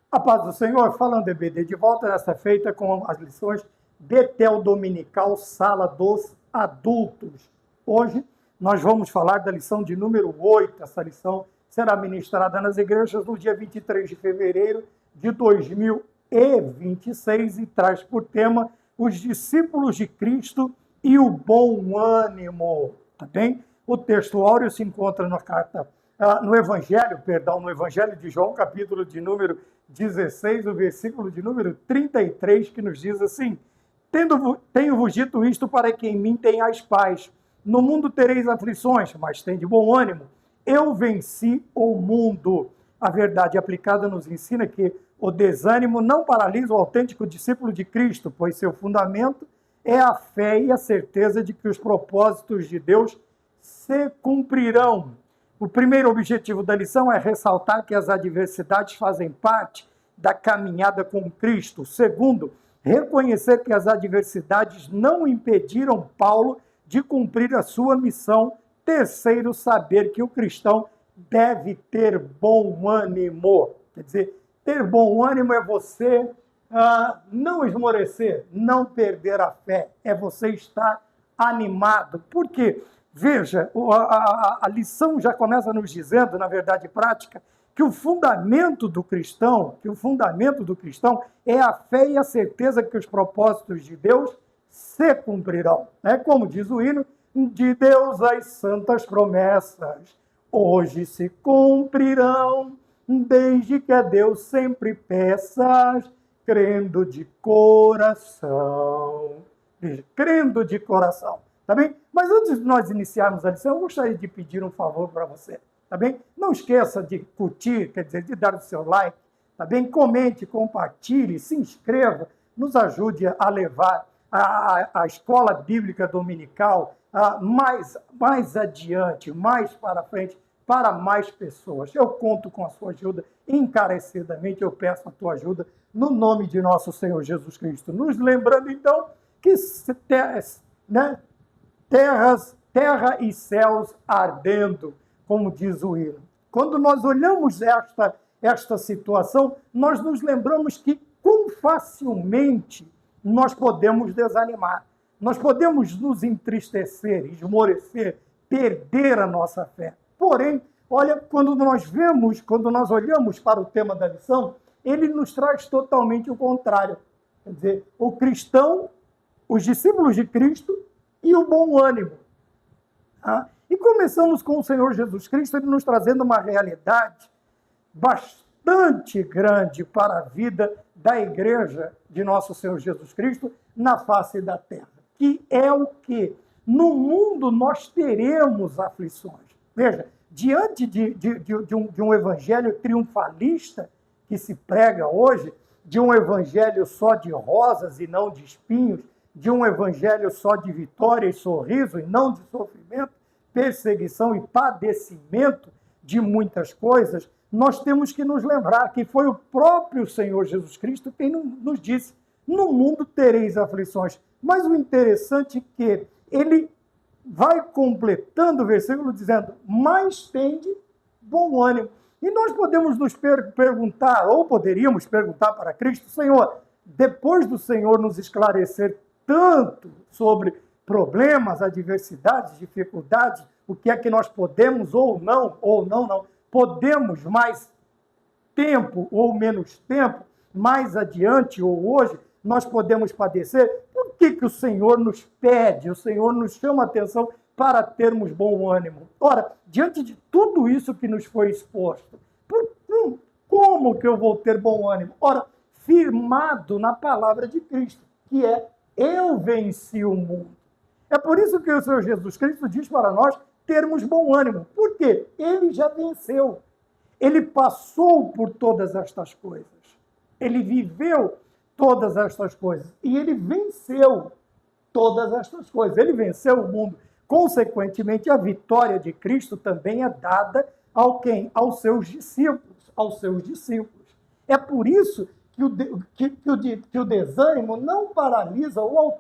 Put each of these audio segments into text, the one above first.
A paz do Senhor, falando EBD, de volta nesta feita com as lições Betel Dominical, Sala dos Adultos. Hoje nós vamos falar da lição de número 8. Essa lição será ministrada nas igrejas no dia 23 de fevereiro de 2026 e traz por tema os discípulos de Cristo e o bom ânimo. Tá bem? O texto áureo se encontra no Evangelho de João, capítulo de número 16, o versículo de número 33, que nos diz assim: Tenho-vos dito isto para que em mim tenhais paz. No mundo tereis aflições, mas tende bom ânimo. Eu venci o mundo. A verdade aplicada nos ensina que o desânimo não paralisa o autêntico discípulo de Cristo, pois seu fundamento é a fé e a certeza de que os propósitos de Deus se cumprirão. O primeiro objetivo da lição é ressaltar que as adversidades fazem parte da caminhada com Cristo. O segundo, reconhecer que as adversidades não impediram Paulo de cumprir a sua missão. Terceiro, saber que o cristão deve ter bom ânimo. Quer dizer, ter bom ânimo é você não esmorecer, não perder a fé, é você estar animado. Por quê? Veja, a lição já começa nos dizendo, na verdade prática, que o fundamento do cristão é a fé e a certeza que os propósitos de Deus se cumprirão. Como diz o hino, de Deus as santas promessas hoje se cumprirão, desde que a Deus sempre peças, crendo de coração. Veja, crendo de coração. Tá bem? Mas antes de nós iniciarmos a lição, eu gostaria de pedir um favor para você, tá bem? Não esqueça de curtir, quer dizer, de dar o seu like, tá bem? Comente, compartilhe, se inscreva, nos ajude a levar a escola bíblica dominical mais adiante, mais para frente, para mais pessoas. Eu conto com a sua ajuda, encarecidamente eu peço a tua ajuda, no nome de nosso Senhor Jesus Cristo. Nos lembrando, então, que terra e céus ardendo, como diz o hino. Quando nós olhamos esta situação, nós nos lembramos que quão facilmente nós podemos desanimar, nós podemos nos entristecer, esmorecer, perder a nossa fé. Porém, olha, quando nós olhamos para o tema da lição, ele nos traz totalmente o contrário. Quer dizer, o cristão, os discípulos de Cristo, e o bom ânimo. E começamos com o Senhor Jesus Cristo, ele nos trazendo uma realidade bastante grande para a vida da igreja de nosso Senhor Jesus Cristo na face da terra, que é o que? No mundo nós teremos aflições. Veja, diante de um evangelho triunfalista que se prega hoje, de um evangelho só de rosas e não de espinhos, de um evangelho só de vitória e sorriso, e não de sofrimento, perseguição e padecimento de muitas coisas, nós temos que nos lembrar que foi o próprio Senhor Jesus Cristo quem nos disse: no mundo tereis aflições. Mas o interessante é que ele vai completando o versículo dizendo: mas tende bom ânimo. E nós podemos nos perguntar, ou poderíamos perguntar para Cristo: Senhor, depois do Senhor nos esclarecer tanto sobre problemas, adversidades, dificuldades, o que é que nós podemos ou não, podemos mais tempo ou menos tempo, mais adiante ou hoje, nós podemos padecer. Por que o Senhor nos pede, o Senhor nos chama a atenção para termos bom ânimo? Ora, diante de tudo isso que nos foi exposto, como que eu vou ter bom ânimo? Ora, firmado na palavra de Cristo, que é: eu venci o mundo. É por isso que o Senhor Jesus Cristo diz para nós termos bom ânimo. Por quê? Ele já venceu. Ele passou por todas estas coisas. Ele viveu todas estas coisas. E ele venceu todas estas coisas. Ele venceu o mundo. Consequentemente, a vitória de Cristo também é dada ao quem? Aos seus discípulos. Aos seus discípulos. É por isso que o desânimo não paralisa o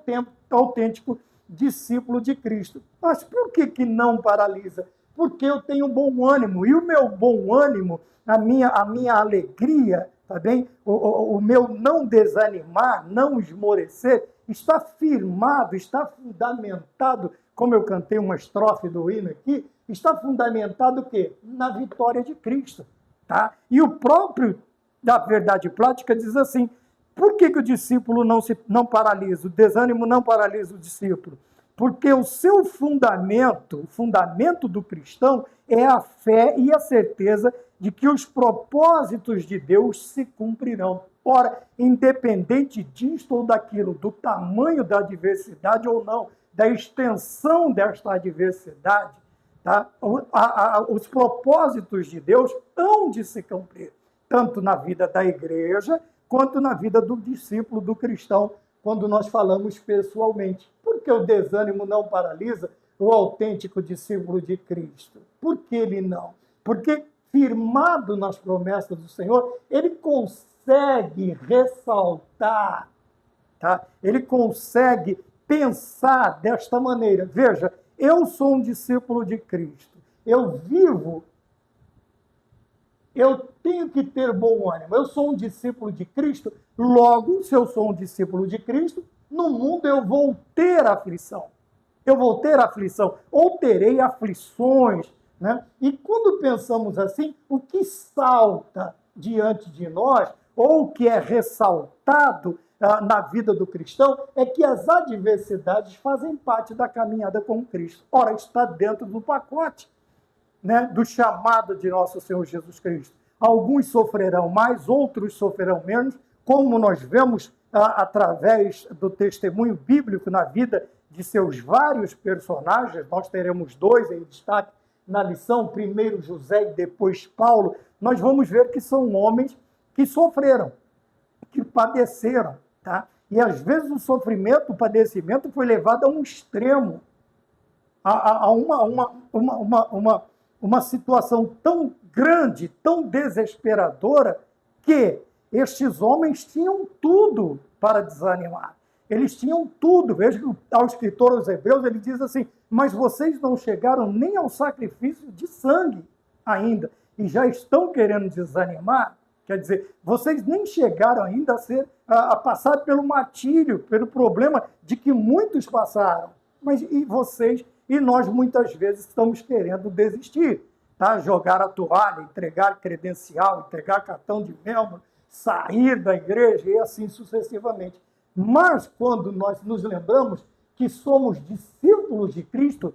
autêntico discípulo de Cristo. Mas por que não paralisa? Porque eu tenho bom ânimo, e o meu bom ânimo, a minha alegria, tá bem? O meu não desanimar, não esmorecer, está firmado, está fundamentado, como eu cantei uma estrofe do hino aqui, está fundamentado o quê? Na vitória de Cristo, tá? E o próprio da Verdade Prática diz assim, por que o discípulo não paralisa, o desânimo não paralisa o discípulo? Porque o seu fundamento, o fundamento do cristão é a fé e a certeza de que os propósitos de Deus se cumprirão. Ora, independente disto ou daquilo, do tamanho da adversidade ou não, da extensão desta adversidade, tá? Os propósitos de Deus hão de se cumprir, tanto na vida da igreja, quanto na vida do discípulo, do cristão, quando nós falamos pessoalmente. Por que o desânimo não paralisa o autêntico discípulo de Cristo? Por que ele não? Porque, firmado nas promessas do Senhor, ele consegue ressaltar, tá? Ele consegue pensar desta maneira. Veja, eu sou um discípulo de Cristo. Eu vivo, eu tenho que ter bom ânimo. Eu sou um discípulo de Cristo, logo, se eu sou um discípulo de Cristo, no mundo eu vou ter aflição. Eu vou ter aflição, ou terei aflições, né? E quando pensamos assim, o que salta diante de nós, ou o que é ressaltado na vida do cristão, é que as adversidades fazem parte da caminhada com Cristo. Ora, está dentro do pacote, né, do chamado de nosso Senhor Jesus Cristo. Alguns sofrerão mais, outros sofrerão menos, como nós vemos através do testemunho bíblico na vida de seus vários personagens. Nós teremos dois em destaque na lição, primeiro José e depois Paulo. Nós vamos ver que são homens que sofreram, que padeceram, tá? E às vezes o sofrimento, o padecimento foi levado a um extremo, a uma situação tão grande, tão desesperadora, que estes homens tinham tudo para desanimar. Eles tinham tudo. Veja que ao escritor aos Hebreus, ele diz assim, mas vocês não chegaram nem ao sacrifício de sangue ainda, e já estão querendo desanimar. Quer dizer, vocês nem chegaram ainda a passar pelo martírio, pelo problema de que muitos passaram. Mas e vocês e nós muitas vezes estamos querendo desistir, tá? Jogar a toalha, entregar credencial, entregar cartão de membro, sair da igreja e assim sucessivamente. Mas quando nós nos lembramos que somos discípulos de Cristo,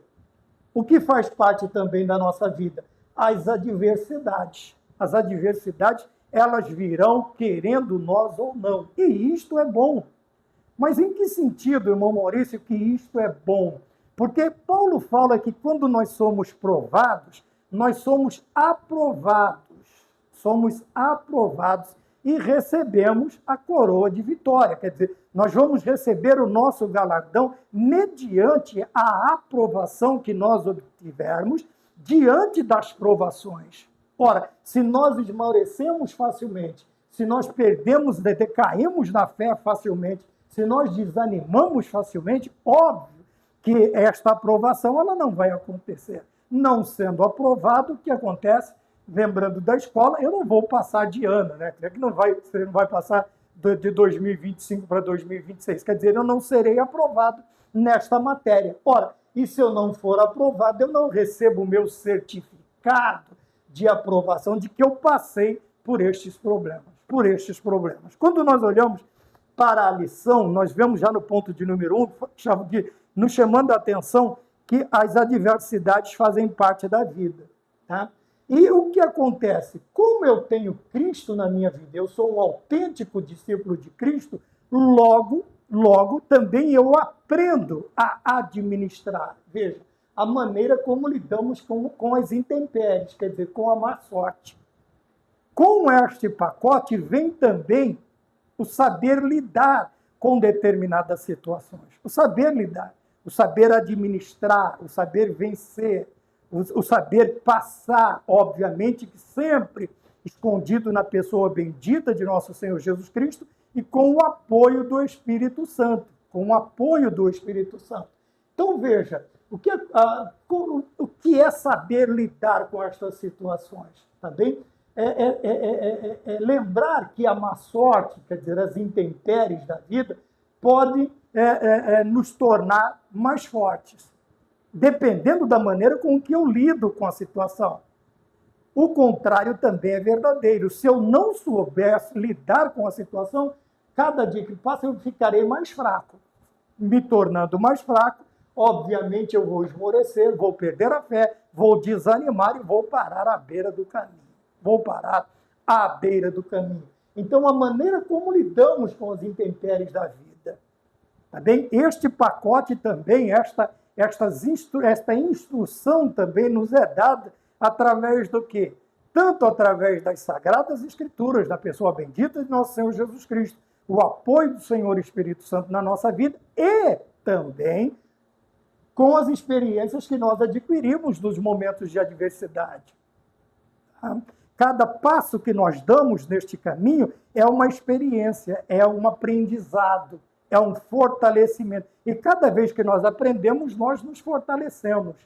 o que faz parte também da nossa vida? As adversidades. As adversidades, elas virão querendo nós ou não. E isto é bom. Mas em que sentido, irmão Maurício, que isto é bom? Porque Paulo fala que quando nós somos provados, nós somos aprovados. Somos aprovados e recebemos a coroa de vitória. Quer dizer, nós vamos receber o nosso galardão mediante a aprovação que nós obtivermos diante das provações. Ora, se nós esmorecemos facilmente, se nós perdemos, decaímos na fé facilmente, se nós desanimamos facilmente, óbvio que esta aprovação ela não vai acontecer. Não sendo aprovado, o que acontece? Lembrando da escola, eu não vou passar de ano, né? Você não vai passar de 2025 para 2026. Quer dizer, eu não serei aprovado nesta matéria. Ora, e se eu não for aprovado, eu não recebo o meu certificado de aprovação de que eu passei por estes problemas. Quando nós olhamos para a lição, nós vemos já no ponto de número 1, nos chamando a atenção que as adversidades fazem parte da vida, tá? E o que acontece? Como eu tenho Cristo na minha vida, eu sou um autêntico discípulo de Cristo, logo também eu aprendo a administrar. Veja, a maneira como lidamos com as intempéries, quer dizer, com a má sorte. Com este pacote vem também o saber lidar com determinadas situações. O saber lidar, o saber administrar, o saber vencer, o saber passar, obviamente, que sempre escondido na pessoa bendita de nosso Senhor Jesus Cristo e com o apoio do Espírito Santo. Então, veja, o que é saber lidar com estas situações? Tá bem? lembrar que a má sorte, quer dizer, as intempéries da vida, pode nos tornar mais fortes, dependendo da maneira com que eu lido com a situação. O contrário também é verdadeiro. Se eu não soubesse lidar com a situação, cada dia que passa eu ficarei mais fraco. Me tornando mais fraco, obviamente eu vou esmorecer, vou perder a fé, vou desanimar e vou parar à beira do caminho. Vou parar à beira do caminho. Então, a maneira como lidamos com as intempéries da vida, tá bem? Este pacote também, esta instrução também nos é dada através do quê? Tanto através das Sagradas Escrituras, da pessoa bendita de nosso Senhor Jesus Cristo, o apoio do Senhor Espírito Santo na nossa vida e também com as experiências que nós adquirimos nos momentos de adversidade. Cada passo que nós damos neste caminho é uma experiência, é um aprendizado, é um fortalecimento. E cada vez que nós aprendemos, nós nos fortalecemos.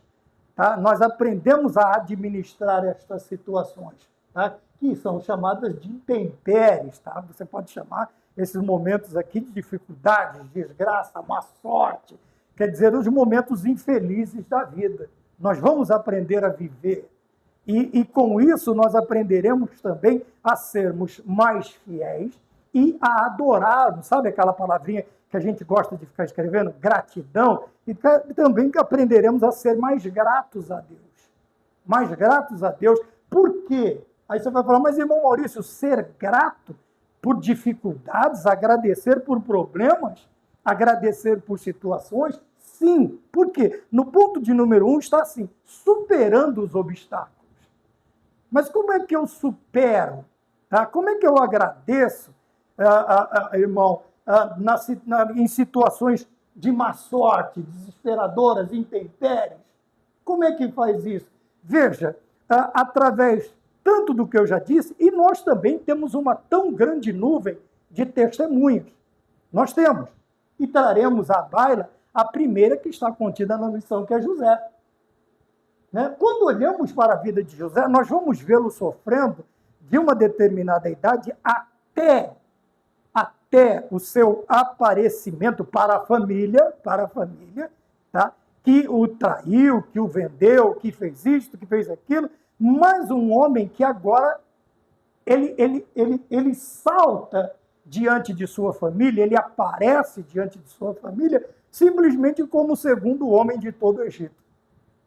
Tá? Nós aprendemos a administrar estas situações, tá? Que são chamadas de intempéries. Tá? Você pode chamar esses momentos aqui de dificuldades, desgraça, má sorte, quer dizer, os momentos infelizes da vida. Nós vamos aprender a viver. E com isso nós aprenderemos também a sermos mais fiéis e a adorarmos, sabe aquela palavrinha que a gente gosta de ficar escrevendo? Gratidão. E também que aprenderemos a ser mais gratos a Deus. Mais gratos a Deus. Por quê? Aí você vai falar, mas irmão Maurício, ser grato por dificuldades, agradecer por problemas, agradecer por situações? Sim. Por quê? No ponto de número 1 está assim, superando os obstáculos. Mas como é que eu supero? Tá? Como é que eu agradeço, irmão, em situações de má sorte, desesperadoras, intempéries? Como é que faz isso? Veja, através tanto do que eu já disse, e nós também temos uma tão grande nuvem de testemunhas. Nós temos. E traremos à baila a primeira que está contida na lição, que é José. Quando olhamos para a vida de José, nós vamos vê-lo sofrendo de uma determinada idade até o seu aparecimento para a família, tá? Que o traiu, que o vendeu, que fez isto, que fez aquilo, mas um homem que agora ele salta diante de sua família, ele aparece diante de sua família simplesmente como o segundo homem de todo o Egito.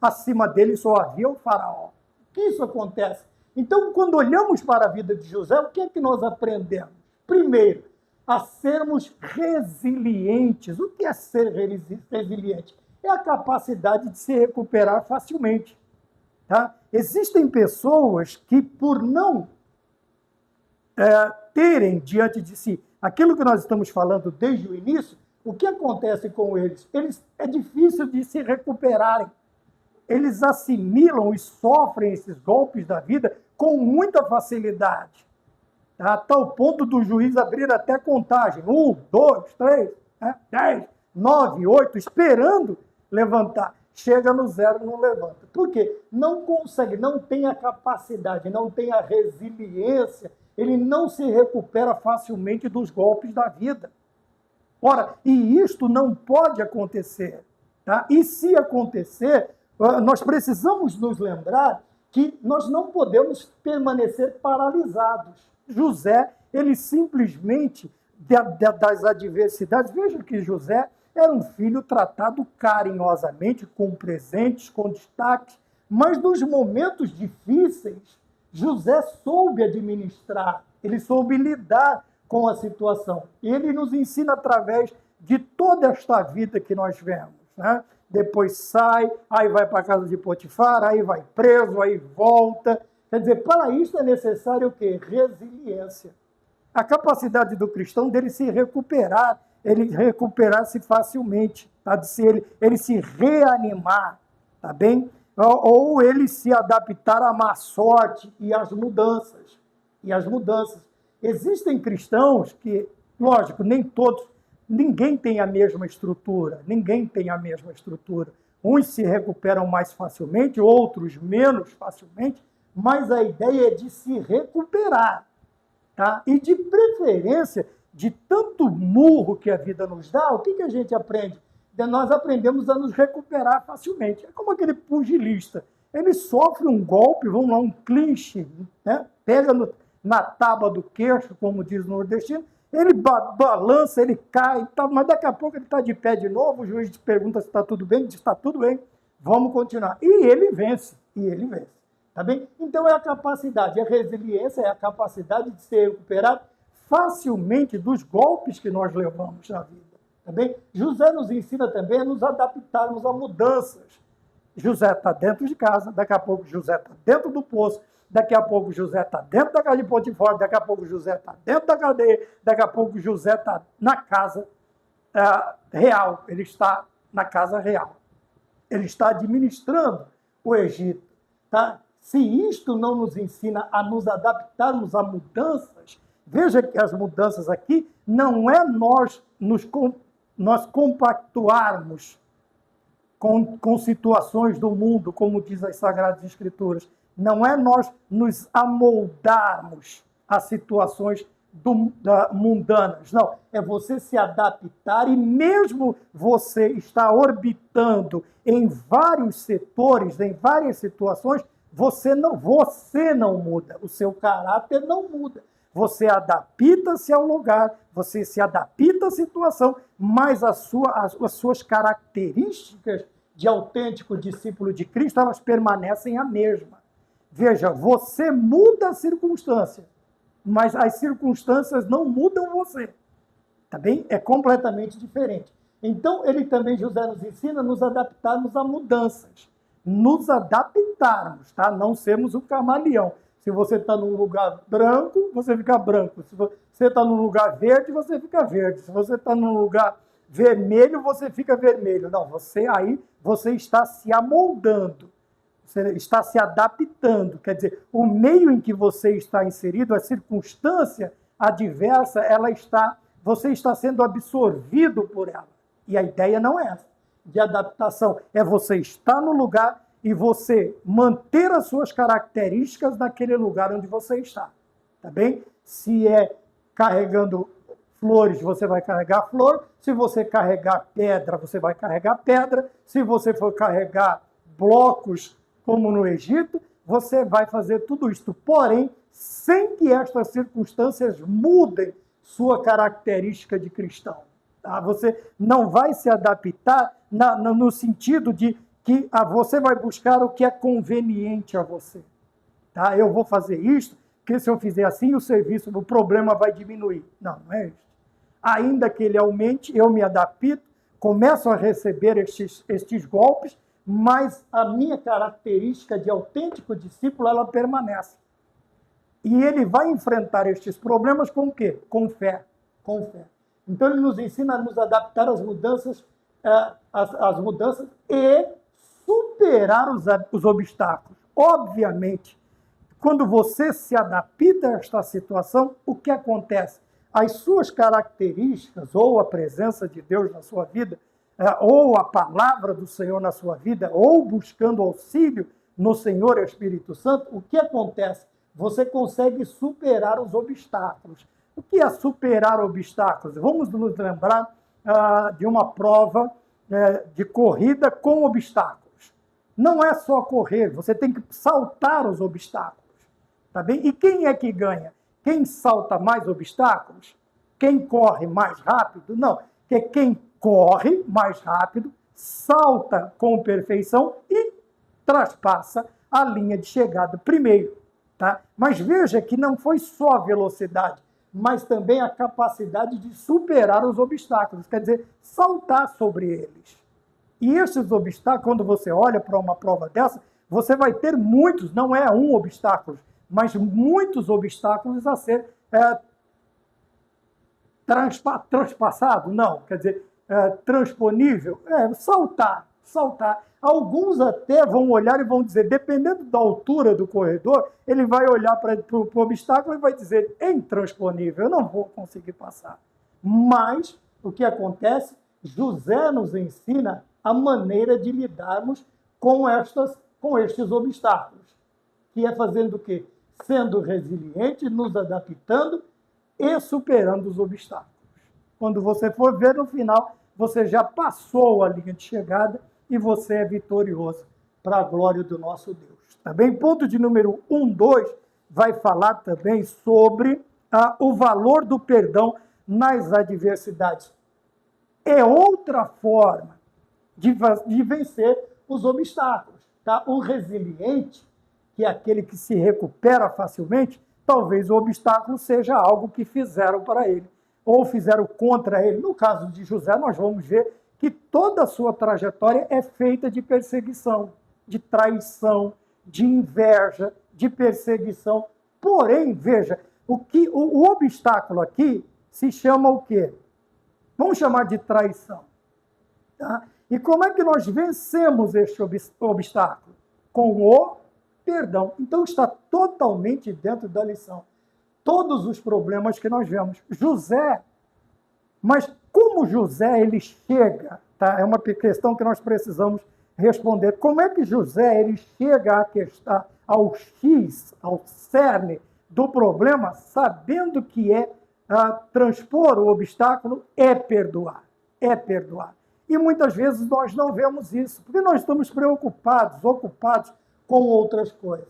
Acima dele só havia o faraó. Que isso acontece? Então, quando olhamos para a vida de José, o que é que nós aprendemos? Primeiro, a sermos resilientes. O que é ser resiliente? É a capacidade de se recuperar facilmente. Tá? Existem pessoas que, por não terem diante de si aquilo que nós estamos falando desde o início, o que acontece com eles? É difícil de se recuperarem. Eles assimilam e sofrem esses golpes da vida com muita facilidade. A tal ponto do juiz abrir até contagem. 1, 2, 3, 10, 9, 8, esperando levantar. Chega no 0 e não levanta. Por quê? Não consegue, não tem a capacidade, não tem a resiliência. Ele não se recupera facilmente dos golpes da vida. Ora, e isto não pode acontecer. Tá? E se acontecer, nós precisamos nos lembrar que nós não podemos permanecer paralisados. José, ele simplesmente, das adversidades, veja que José era um filho tratado carinhosamente, com presentes, com destaque, mas nos momentos difíceis, José soube administrar, ele soube lidar com a situação. E ele nos ensina através de toda esta vida que nós vemos, né? Depois sai, aí vai para a casa de Potifar, aí vai preso, aí volta. Quer dizer, para isso é necessário o quê? Resiliência. A capacidade do cristão dele se recuperar, ele recuperar-se facilmente, tá? Ele se reanimar, tá bem? Ou ele se adaptar à má sorte e às mudanças. Existem cristãos que, lógico, nem todos, ninguém tem a mesma estrutura. Uns se recuperam mais facilmente, outros menos facilmente, mas a ideia é de se recuperar, tá? E de preferência, de tanto murro que a vida nos dá, o que a gente aprende? Nós aprendemos a nos recuperar facilmente. É como aquele pugilista. Ele sofre um golpe, vamos lá, um clinch, né? Pega na tábua do queixo, como diz o nordestino, ele balança, ele cai, tá, mas daqui a pouco ele está de pé de novo, o juiz te pergunta se está tudo bem, diz, está tudo bem, vamos continuar. E ele vence, tá bem? Então é a capacidade, a resiliência é a capacidade de se recuperar facilmente dos golpes que nós levamos na vida, tá bem? José nos ensina também a nos adaptarmos a mudanças. José está dentro de casa, daqui a pouco José está dentro do poço, daqui a pouco José está dentro da casa de Potifar, daqui a pouco José está dentro da cadeia, daqui a pouco José está na casa real, ele está na casa real. Ele está administrando o Egito. Tá? Se isto não nos ensina a nos adaptarmos a mudanças, veja que as mudanças aqui não é nós compactuarmos com situações do mundo, como diz as Sagradas Escrituras. Não é nós nos amoldarmos a situações mundanas. Não, é você se adaptar e mesmo você estar orbitando em vários setores, em várias situações, você não muda, o seu caráter não muda. Você adapta-se ao lugar, você se adapta à situação, mas as suas características de autêntico discípulo de Cristo, elas permanecem a mesma. Veja, você muda a circunstância, mas as circunstâncias não mudam você. Tá bem? É completamente diferente. Então, José nos ensina a nos adaptarmos a mudanças. Nos adaptarmos, tá? Não sermos o camaleão. Se você está num lugar branco, você fica branco. Se você está num lugar verde, você fica verde. Se você está num lugar vermelho, você fica vermelho. Não, você está se amoldando. Você está se adaptando. Quer dizer, o meio em que você está inserido, a circunstância adversa, você está sendo absorvido por ela. E a ideia não é essa, de adaptação. É você estar no lugar e você manter as suas características naquele lugar onde você está. Tá bem? Se é carregando flores, você vai carregar flor. Se você carregar pedra, você vai carregar pedra. Se você for carregar blocos, como no Egito, você vai fazer tudo isto. Porém, sem que estas circunstâncias mudem sua característica de cristão. Tá? Você não vai se adaptar no sentido de que você vai buscar o que é conveniente a você. Tá? Eu vou fazer isto, porque se eu fizer assim, o problema vai diminuir. Não é isso. Ainda que ele aumente, eu me adapto, começo a receber estes golpes, mas a minha característica de autêntico discípulo, ela permanece. E ele vai enfrentar estes problemas com o quê? Com fé. Com fé. Então, ele nos ensina a nos adaptar às mudanças, e superar os obstáculos. Obviamente, quando você se adapta a esta situação, o que acontece? As suas características, ou a presença de Deus na sua vida, ou a palavra do Senhor na sua vida, ou buscando auxílio no Senhor e Espírito Santo, o que acontece? Você consegue superar os obstáculos. O que é superar obstáculos? Vamos nos lembrar de uma prova de corrida com obstáculos. Não é só correr, você tem que saltar os obstáculos. Tá bem? E quem é que ganha? Quem salta mais obstáculos? Quem corre mais rápido? Não, é quem corre mais rápido, salta com perfeição e traspassa a linha de chegada primeiro. Tá? Mas veja que não foi só a velocidade, mas também a capacidade de superar os obstáculos, quer dizer, saltar sobre eles. E esses obstáculos, quando você olha para uma prova dessa, você vai ter muitos, não é um obstáculo, mas muitos obstáculos a ser transpassado, não, quer dizer, transponível, saltar. Alguns até vão olhar e vão dizer, dependendo da altura do corredor, ele vai olhar para o obstáculo e vai dizer, é intransponível, eu não vou conseguir passar. Mas, o que acontece? José nos ensina a maneira de lidarmos com estes obstáculos. que é fazendo o quê? Sendo resiliente, nos adaptando e superando os obstáculos. Quando você for ver no final, você já passou a linha de chegada e você é vitorioso para a glória do nosso Deus. Tá bem? Ponto de número 1, 2, vai falar também sobre o valor do perdão nas adversidades. É outra forma de vencer os obstáculos. Tá? O resiliente, que é aquele que se recupera facilmente, talvez o obstáculo seja algo que fizeram para ele, ou fizeram contra ele. No caso de José, nós vamos ver que toda a sua trajetória é feita de perseguição, de traição, de inveja, de perseguição. Porém, veja, o obstáculo aqui se chama o quê? Vamos chamar de traição. Tá? E como é que nós vencemos este obstáculo? Com o perdão. Então está totalmente dentro da lição. Todos os problemas que nós vemos. José, mas como José ele chega, tá? É uma questão que nós precisamos responder. Como é que José ele chega ao X, ao cerne do problema, sabendo que transpor o obstáculo é perdoar. É perdoar. E muitas vezes nós não vemos isso, porque nós estamos preocupados, ocupados com outras coisas.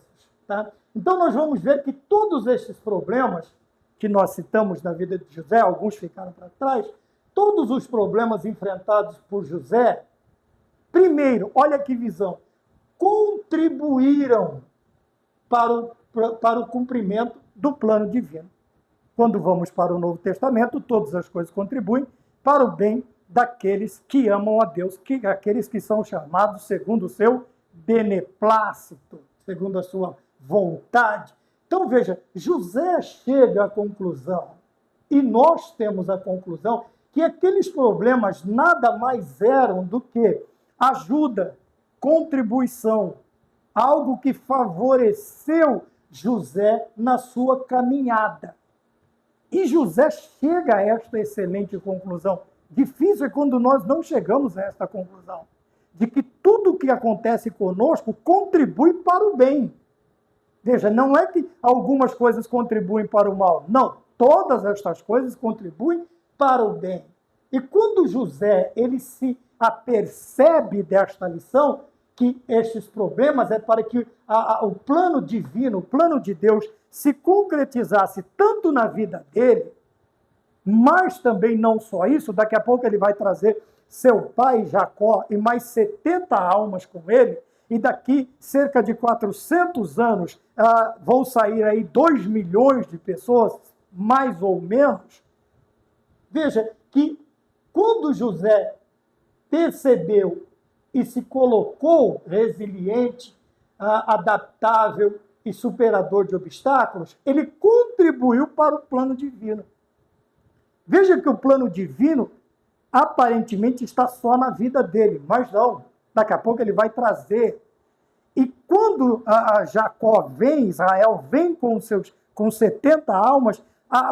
Tá? Então nós vamos ver que todos esses problemas que nós citamos na vida de José, alguns ficaram para trás, todos os problemas enfrentados por José, primeiro, olha que visão, contribuíram para o cumprimento do plano divino. Quando vamos para o Novo Testamento, todas as coisas contribuem para o bem daqueles que amam a Deus, aqueles que são chamados segundo o seu beneplácito, segundo a sua vontade. Então, veja, José chega à conclusão, e nós temos a conclusão, que aqueles problemas nada mais eram do que ajuda, contribuição, algo que favoreceu José na sua caminhada. E José chega a esta excelente conclusão. Difícil é quando nós não chegamos a esta conclusão, de que tudo o que acontece conosco contribui para o bem. Veja, não é que algumas coisas contribuem para o mal. Não, todas estas coisas contribuem para o bem. E quando José ele se apercebe desta lição, que estes problemas é para que o plano divino, o plano de Deus, se concretizasse tanto na vida dele, mas também não só isso, daqui a pouco ele vai trazer seu pai Jacó e mais 70 almas com ele, e daqui cerca de 400 anos vão sair aí 2 milhões de pessoas, mais ou menos. Veja que quando José percebeu e se colocou resiliente, adaptável e superador de obstáculos, ele contribuiu para o plano divino. Veja que o plano divino aparentemente está só na vida dele, mas não. Daqui a pouco ele vai trazer. E quando Jacó vem, Israel vem com 70 almas,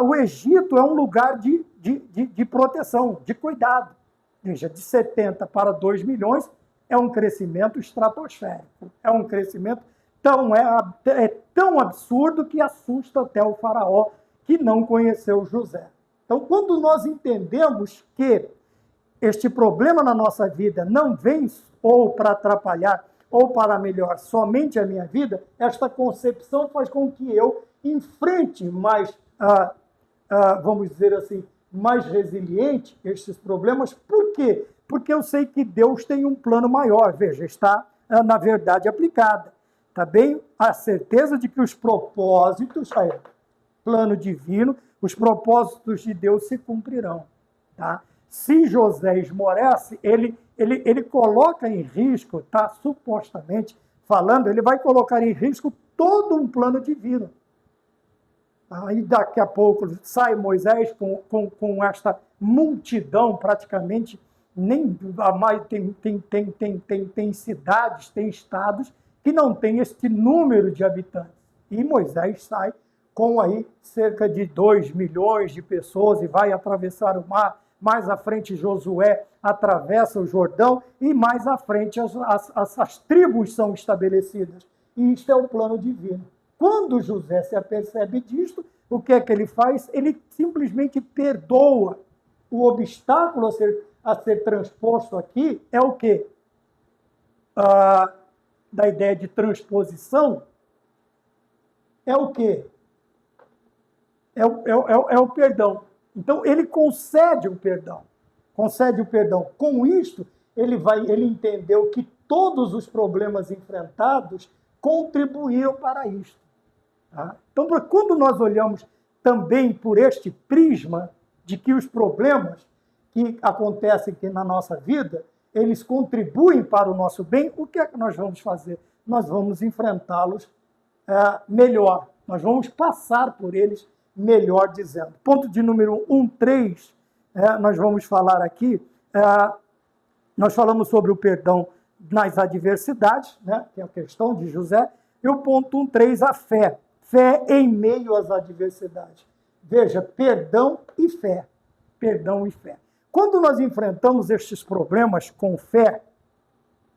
o Egito é um lugar de proteção, de cuidado. Veja, de 70 para 2 milhões é um crescimento estratosférico. É um crescimento tão absurdo que assusta até o faraó que não conheceu José. Então, quando nós entendemos que este problema na nossa vida não vem ou para atrapalhar ou para melhorar somente a minha vida, esta concepção faz com que eu enfrente mais, vamos dizer assim, mais resiliente estes problemas. Por quê? Porque eu sei que Deus tem um plano maior. Veja, está na verdade aplicada. Tá bem? A certeza de que os propósitos, plano divino, os propósitos de Deus se cumprirão. Tá? Se José esmorece, ele coloca em risco, tá? Supostamente falando, ele vai colocar em risco todo um plano divino. Aí daqui a pouco sai Moisés com esta multidão, praticamente, nem mais tem cidades, tem estados que não tem este número de habitantes. E Moisés sai com aí cerca de 2 milhões de pessoas e vai atravessar o mar. Mais à frente Josué atravessa o Jordão e mais à frente as tribos são estabelecidas. E isto é o plano divino. Quando José se apercebe disto, o que é que ele faz? Ele simplesmente perdoa. O obstáculo a ser transposto aqui é o quê? Da ideia de transposição, é o quê? É o perdão. Então, ele concede o perdão. Concede o perdão. Com isto, ele entendeu que todos os problemas enfrentados contribuíram para isto. Tá? Então, quando nós olhamos também por este prisma de que os problemas que acontecem aqui na nossa vida, eles contribuem para o nosso bem, o que é que nós vamos fazer? Nós vamos enfrentá-los melhor. Nós vamos passar por eles melhor dizendo. Ponto de número 1.3, nós vamos falar aqui, nós falamos sobre o perdão nas adversidades, né, que é a questão de José, e o ponto 1.3, a fé. Fé em meio às adversidades. Veja, perdão e fé. Perdão e fé. Quando nós enfrentamos estes problemas com fé,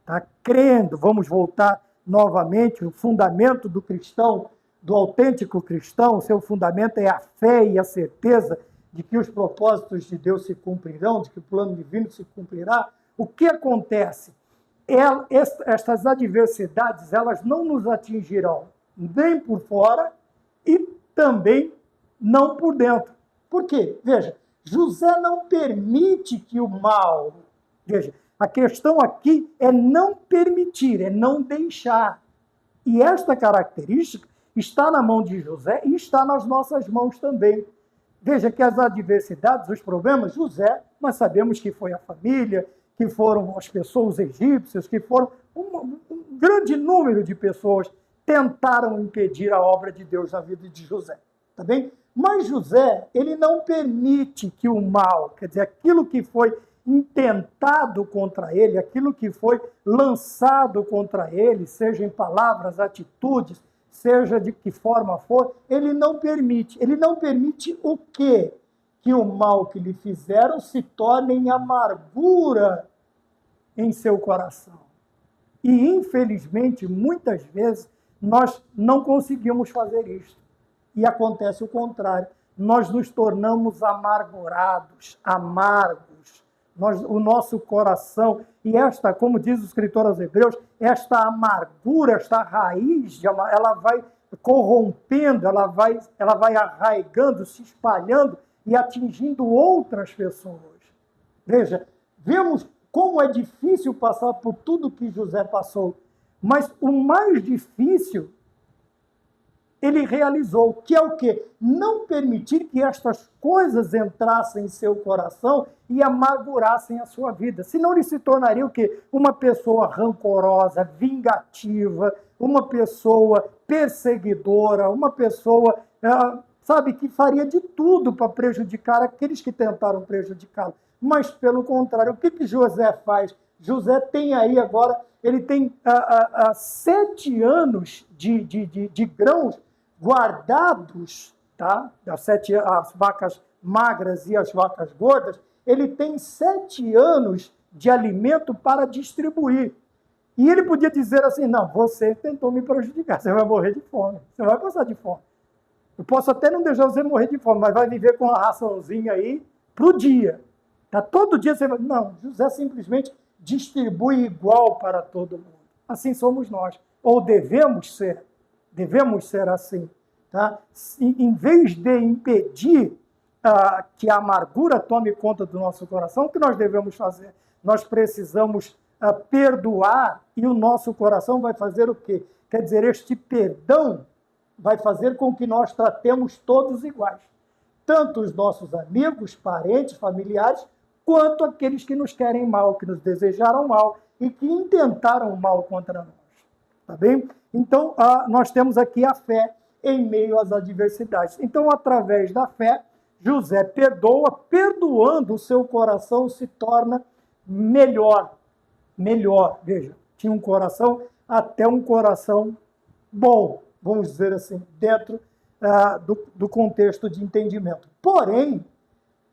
tá, crendo, vamos voltar novamente, o fundamento do cristão, do autêntico cristão, seu fundamento é a fé e a certeza de que os propósitos de Deus se cumprirão, de que o plano divino se cumprirá. O que acontece? Estas adversidades, elas não nos atingirão nem por fora e também não por dentro. Por quê? Veja, José não permite que o mal... Veja, a questão aqui é não permitir, é não deixar. E esta característica está na mão de José e está nas nossas mãos também. Veja que as adversidades, os problemas, José, nós sabemos que foi a família, que foram as pessoas egípcias, que foram um grande número de pessoas tentaram impedir a obra de Deus na vida de José. Tá bem? Mas José, ele não permite que o mal, quer dizer, aquilo que foi intentado contra ele, aquilo que foi lançado contra ele, seja em palavras, atitudes, seja de que forma for, ele não permite. Ele não permite o quê? Que o mal que lhe fizeram se torne em amargura em seu coração. E, infelizmente, muitas vezes, nós não conseguimos fazer isso. E acontece o contrário. Nós nos tornamos amargurados, amargos. O nosso coração, e esta, como diz o escritor aos Hebreus, esta amargura, esta raiz, ela vai corrompendo, ela vai arraigando, se espalhando e atingindo outras pessoas. Veja, vemos como é difícil passar por tudo que José passou, mas o mais difícil ele realizou, que é o quê? Não permitir que estas coisas entrassem em seu coração e amargurassem a sua vida. Senão ele se tornaria o quê? Uma pessoa rancorosa, vingativa, uma pessoa perseguidora, uma pessoa, que faria de tudo para prejudicar aqueles que tentaram prejudicá-lo. Mas, pelo contrário, o que José faz? José tem aí agora, ele tem 7 anos de grãos guardados, tá? As vacas magras e as vacas gordas, ele tem 7 anos de alimento para distribuir. E ele podia dizer assim, não, você tentou me prejudicar, você vai morrer de fome, você vai passar de fome. Eu posso até não deixar você morrer de fome, mas vai viver com uma raçãozinha aí pro dia. Tá? Todo dia você vai... Não, José simplesmente distribui igual para todo mundo. Assim somos nós, ou devemos ser assim. Tá? Em vez de impedir que a amargura tome conta do nosso coração, o que nós devemos fazer? Nós precisamos perdoar e o nosso coração vai fazer o quê? Quer dizer, este perdão vai fazer com que nós tratemos todos iguais. Tanto os nossos amigos, parentes, familiares, quanto aqueles que nos querem mal, que nos desejaram mal e que intentaram mal contra nós. Tá bem? Então, nós temos aqui a fé em meio às adversidades. Então, através da fé, José perdoa, perdoando, o seu coração se torna melhor. Melhor, veja, tinha um coração, até um coração bom, vamos dizer assim, dentro do contexto de entendimento. Porém,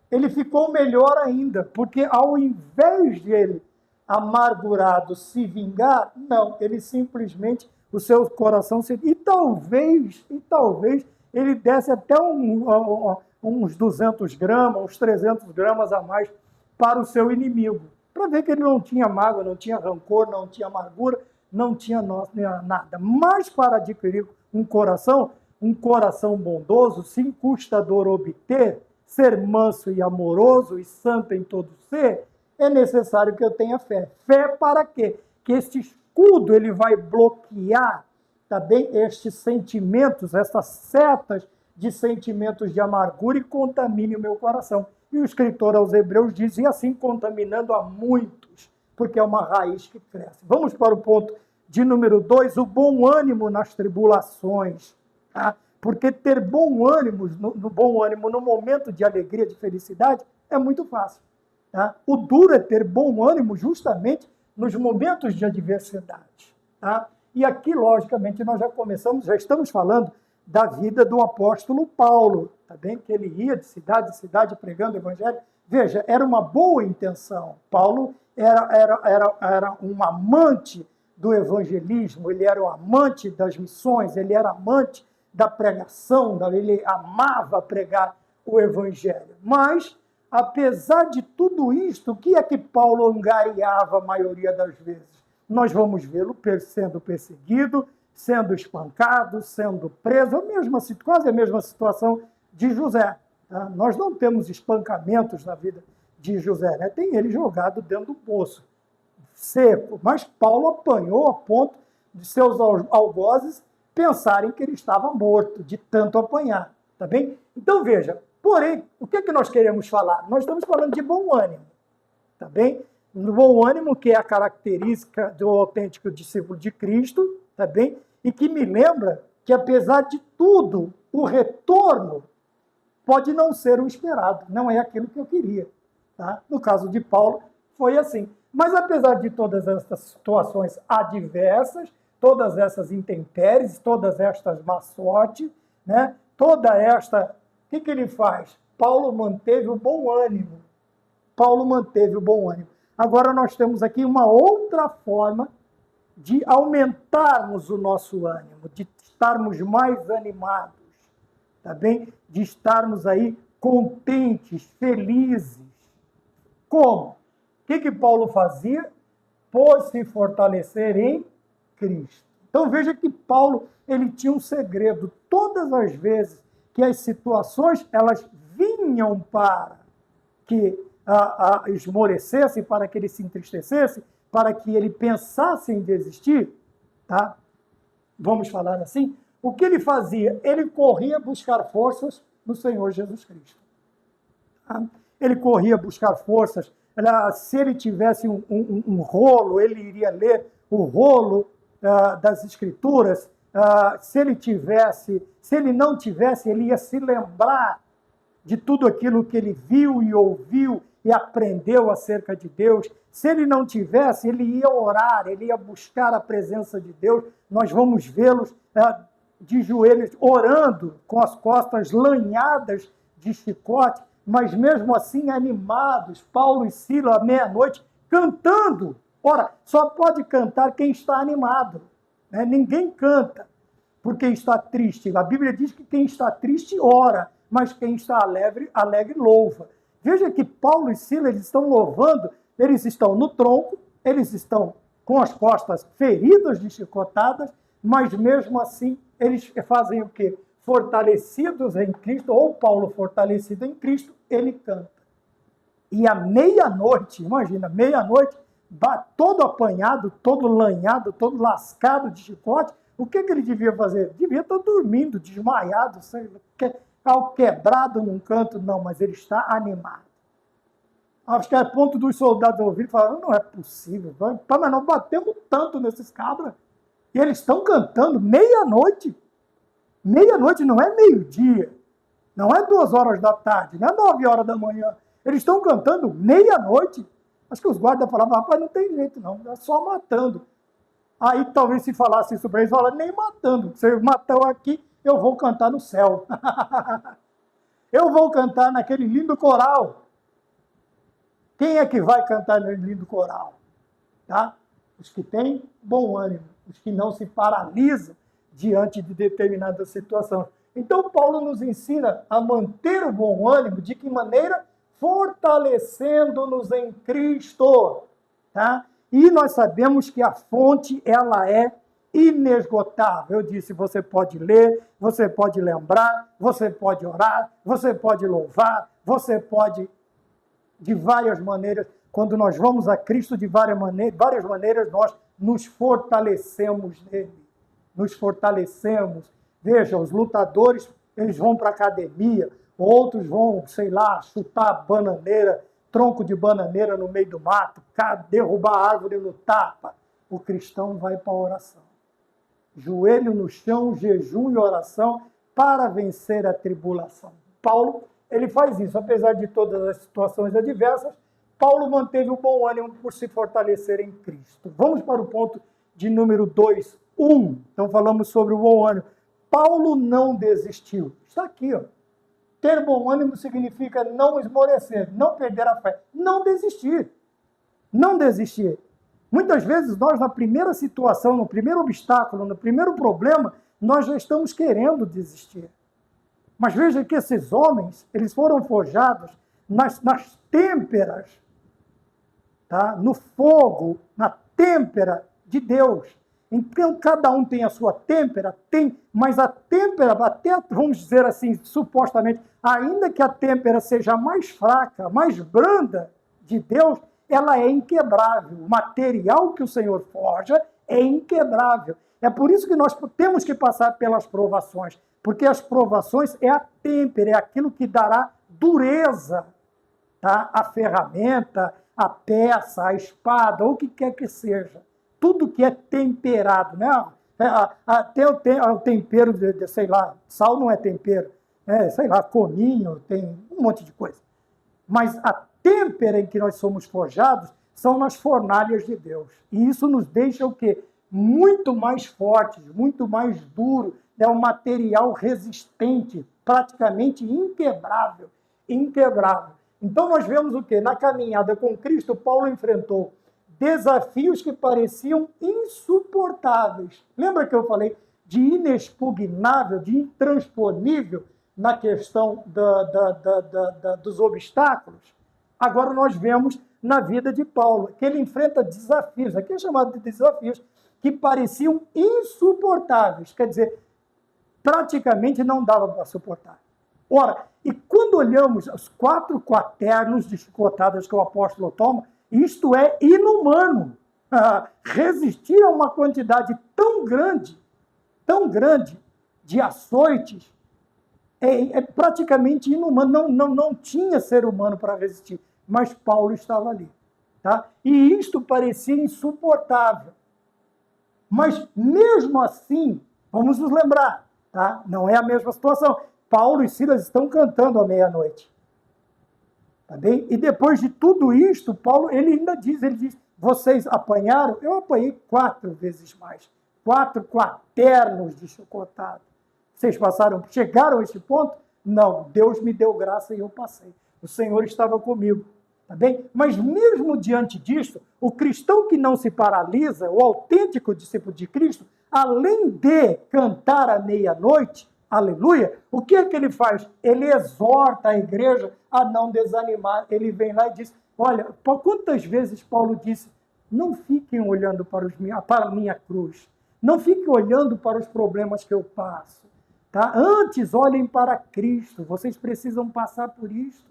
ele ficou melhor ainda, porque ao invés de ele, amargurado, se vingar, não, ele simplesmente o seu coração e talvez ele desse até uns 200 gramas, uns 300 gramas a mais para o seu inimigo, para ver que ele não tinha mágoa, não tinha rancor, não tinha amargura, não tinha nada. Mas para adquirir um coração bondoso, sim, custa dor obter, ser manso e amoroso e santo em todo ser, é necessário que eu tenha fé. Fé para quê? Que este escudo ele vai bloquear, tá bem, estes sentimentos, essas setas de sentimentos de amargura e contamine o meu coração. E o escritor aos Hebreus diz, e assim contaminando a muitos, porque é uma raiz que cresce. Vamos para o ponto de número 2, o bom ânimo nas tribulações. Tá? Porque ter bom ânimo no momento de alegria, de felicidade, é muito fácil. Tá? O duro é ter bom ânimo justamente nos momentos de adversidade. Tá? E aqui, logicamente, nós já estamos falando da vida do apóstolo Paulo, tá bem? Que ele ia de cidade em cidade pregando o evangelho. Veja, era uma boa intenção. Paulo era um amante do evangelismo, ele era um amante das missões, ele era amante da pregação, ele amava pregar o evangelho. Mas, apesar de tudo isto, o que é que Paulo angariava a maioria das vezes? Nós vamos vê-lo sendo perseguido, sendo espancado, sendo preso, quase a mesma situação de José. Tá? Nós não temos espancamentos na vida de José, né? Tem ele jogado dentro do poço, seco. Mas Paulo apanhou a ponto de seus algozes pensarem que ele estava morto, de tanto apanhar. Tá bem? Então, veja, porém, o que é que nós queremos falar? Nós estamos falando de bom ânimo. Tá bem? No bom ânimo, que é a característica do autêntico discípulo de Cristo, tá bem? E que me lembra que, apesar de tudo, o retorno pode não ser o esperado, não é aquilo que eu queria. Tá? No caso de Paulo, foi assim. Mas, apesar de todas essas situações adversas, todas essas intempéries, todas estas má sorte, né? Toda esta... O que ele faz? Paulo manteve o bom ânimo. Paulo manteve o bom ânimo. Agora nós temos aqui uma outra forma de aumentarmos o nosso ânimo, de estarmos mais animados, tá bem? De estarmos aí contentes, felizes. Como? O que Paulo fazia? Por se fortalecer em Cristo. Então veja que Paulo, ele tinha um segredo. Todas as vezes que as situações elas vinham para que esmorecesse, para que ele se entristecesse, para que ele pensasse em desistir, tá? Vamos falar assim, o que ele fazia? Ele corria buscar forças no Senhor Jesus Cristo. Tá? Ele corria buscar forças. Se ele tivesse um rolo, ele iria ler o rolo das Escrituras. Se ele não tivesse, ele ia se lembrar de tudo aquilo que ele viu e ouviu e aprendeu acerca de Deus. Se ele não tivesse, ele ia orar, ele ia buscar a presença de Deus. Nós vamos vê-los de joelhos, orando, com as costas lanhadas de chicote, mas mesmo assim animados, Paulo e Silas, à meia-noite, cantando. Ora, só pode cantar quem está animado. Né? Ninguém canta por quem está triste. A Bíblia diz que quem está triste ora, mas quem está alegre louva. Veja que Paulo e Silas eles estão louvando, eles estão no tronco, eles estão com as costas feridas de chicotadas, mas mesmo assim eles fazem o quê? Fortalecidos em Cristo, ou Paulo fortalecido em Cristo, ele canta. E à meia-noite, imagina, meia-noite, todo apanhado, todo lanhado, todo lascado de chicote, o que ele devia fazer? Devia estar dormindo, desmaiado, quebrado num canto, não, mas ele está animado. Acho que é ponto dos soldados ouvirem e falar, não é possível, mas nós batemos tanto nesses cabras, e eles estão cantando meia-noite. Meia-noite não é meio-dia, não é 2 horas da tarde, não é 9 horas da manhã. Eles estão cantando meia-noite. Acho que os guardas falavam, rapaz, não tem jeito não, é só matando. Aí talvez se falasse isso para eles, falaram, nem matando, você matou aqui, eu vou cantar no céu. Eu vou cantar naquele lindo coral. Quem é que vai cantar naquele lindo coral? Tá? Os que têm bom ânimo, os que não se paralisam diante de determinada situação. Então, Paulo nos ensina a manter o bom ânimo, de que maneira? Fortalecendo-nos em Cristo, tá? E nós sabemos que a fonte, ela é inesgotável. Eu disse, você pode ler, você pode lembrar, você pode orar, você pode louvar, você pode, de várias maneiras, quando nós vamos a Cristo, de várias maneiras nós nos fortalecemos nele. Nos fortalecemos. Veja, os lutadores, eles vão para a academia, outros vão, sei lá, chutar bananeira, tronco de bananeira no meio do mato, derrubar a árvore no tapa. O cristão vai para a oração. Joelho no chão, jejum e oração para vencer a tribulação. Paulo, ele faz isso, apesar de todas as situações adversas, Paulo manteve o bom ânimo por se fortalecer em Cristo. Vamos para o ponto de número 2.1. Então falamos sobre o bom ânimo. Paulo não desistiu. Está aqui, ó. Ter bom ânimo significa não esmorecer, não perder a fé, não desistir. Não desistir. Muitas vezes nós, na primeira situação, no primeiro obstáculo, no primeiro problema, nós já estamos querendo desistir. Mas veja que esses homens, eles foram forjados nas têmperas, tá? No fogo, na têmpera de Deus. Então, cada um tem a sua têmpera, mas a têmpera, até, vamos dizer assim, supostamente, ainda que a têmpera seja mais fraca, mais branda de Deus, ela é inquebrável. O material que o Senhor forja é inquebrável. É por isso que nós temos que passar pelas provações, porque as provações é a têmpera, é aquilo que dará dureza, tá? A ferramenta, a peça, a espada, ou o que quer que seja. Tudo que é temperado, né? Até o tempero de, sei lá, sal não é tempero, sei lá, cominho, tem um monte de coisa. Mas a têmpera em que nós somos forjados são nas fornalhas de Deus. E isso nos deixa o quê? Muito mais fortes, muito mais duro, é um material resistente, praticamente inquebrável. Inquebrável. Então nós vemos o quê? Na caminhada com Cristo, Paulo enfrentou desafios que pareciam insuportáveis. Lembra que eu falei de inexpugnável, de intransponível na questão dos obstáculos? Agora nós vemos na vida de Paulo que ele enfrenta desafios, aqui é chamado de desafios, que pareciam insuportáveis, quer dizer, praticamente não dava para suportar. Ora, e quando olhamos os 4 quaternos de chicotadas que o apóstolo toma, isto é inumano. Resistir a uma quantidade tão grande de açoites, é praticamente inumano. Não tinha ser humano para resistir, mas Paulo estava ali. Tá? E isto parecia insuportável. Mas mesmo assim, vamos nos lembrar, tá? Não é a mesma situação. Paulo e Silas estão cantando à meia-noite. Tá bem? E depois de tudo isto, Paulo, ele diz, vocês apanharam? Eu apanhei 4 vezes mais. 4 quaternos de chicotada. Vocês chegaram a esse ponto? Não, Deus me deu graça e eu passei. O Senhor estava comigo. Tá bem? Mas mesmo diante disso, o cristão que não se paralisa, o autêntico discípulo de Cristo, além de cantar à meia-noite, aleluia, o que é que ele faz? Ele exorta a igreja a não desanimar. Ele vem lá e diz, olha, quantas vezes Paulo disse, não fiquem olhando para a minha cruz, não fiquem olhando para os problemas que eu passo, tá? Antes olhem para Cristo, vocês precisam passar por isso.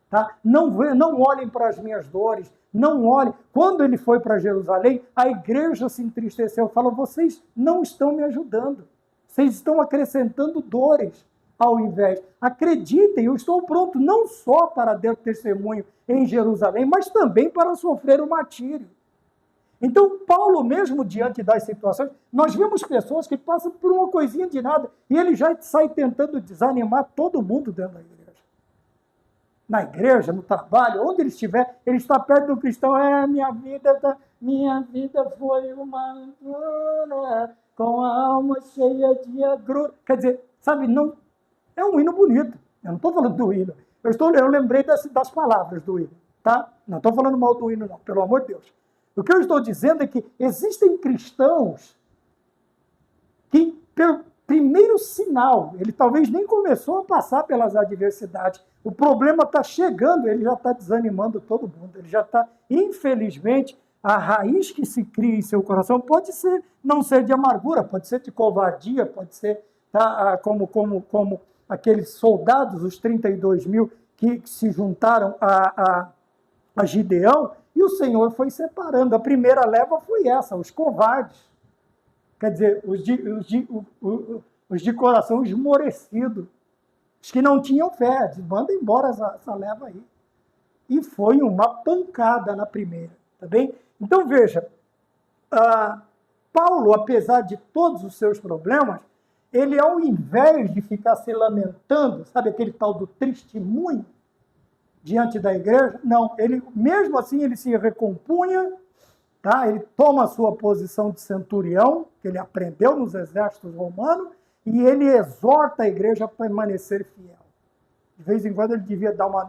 Tá? Não olhem para as minhas dores, não olhem. Quando ele foi para Jerusalém, a igreja se entristeceu, falou, vocês não estão me ajudando, vocês estão acrescentando dores ao invés. Acreditem, eu estou pronto não só para dar testemunho em Jerusalém, mas também para sofrer o martírio. Então, Paulo, mesmo diante das situações, nós vemos pessoas que passam por uma coisinha de nada e ele já sai tentando desanimar todo mundo dentro da igreja. Na igreja, no trabalho, onde ele estiver, ele está perto do cristão. Minha vida foi uma com a alma cheia de agrura. Quer dizer, sabe, não é um hino bonito. Eu não estou falando do hino. Eu lembrei das palavras do hino, tá? Não estou falando mal do hino, não, pelo amor de Deus. O que eu estou dizendo é que existem cristãos que, pelo primeiro sinal, ele talvez nem começou a passar pelas adversidades, o problema está chegando, ele já está desanimando todo mundo, ele já está, infelizmente, a raiz que se cria em seu coração pode ser, não ser de amargura, pode ser de covardia, pode ser como aqueles soldados, os 32 mil, que se juntaram a Gideão, e o Senhor foi separando. A primeira leva foi essa, os covardes. Quer dizer, os de coração esmorecido, os que não tinham fé, manda embora essa leva aí. E foi uma pancada na primeira, tá bem? Então, veja, Paulo, apesar de todos os seus problemas, ele, ao invés de ficar se lamentando, sabe aquele tal do testemunho diante da igreja? Não, ele, mesmo assim, ele se recompunha, tá? Ele toma a sua posição de centurião, que ele aprendeu nos exércitos romanos, e ele exorta a igreja a permanecer fiel. De vez em quando ele devia dar uma,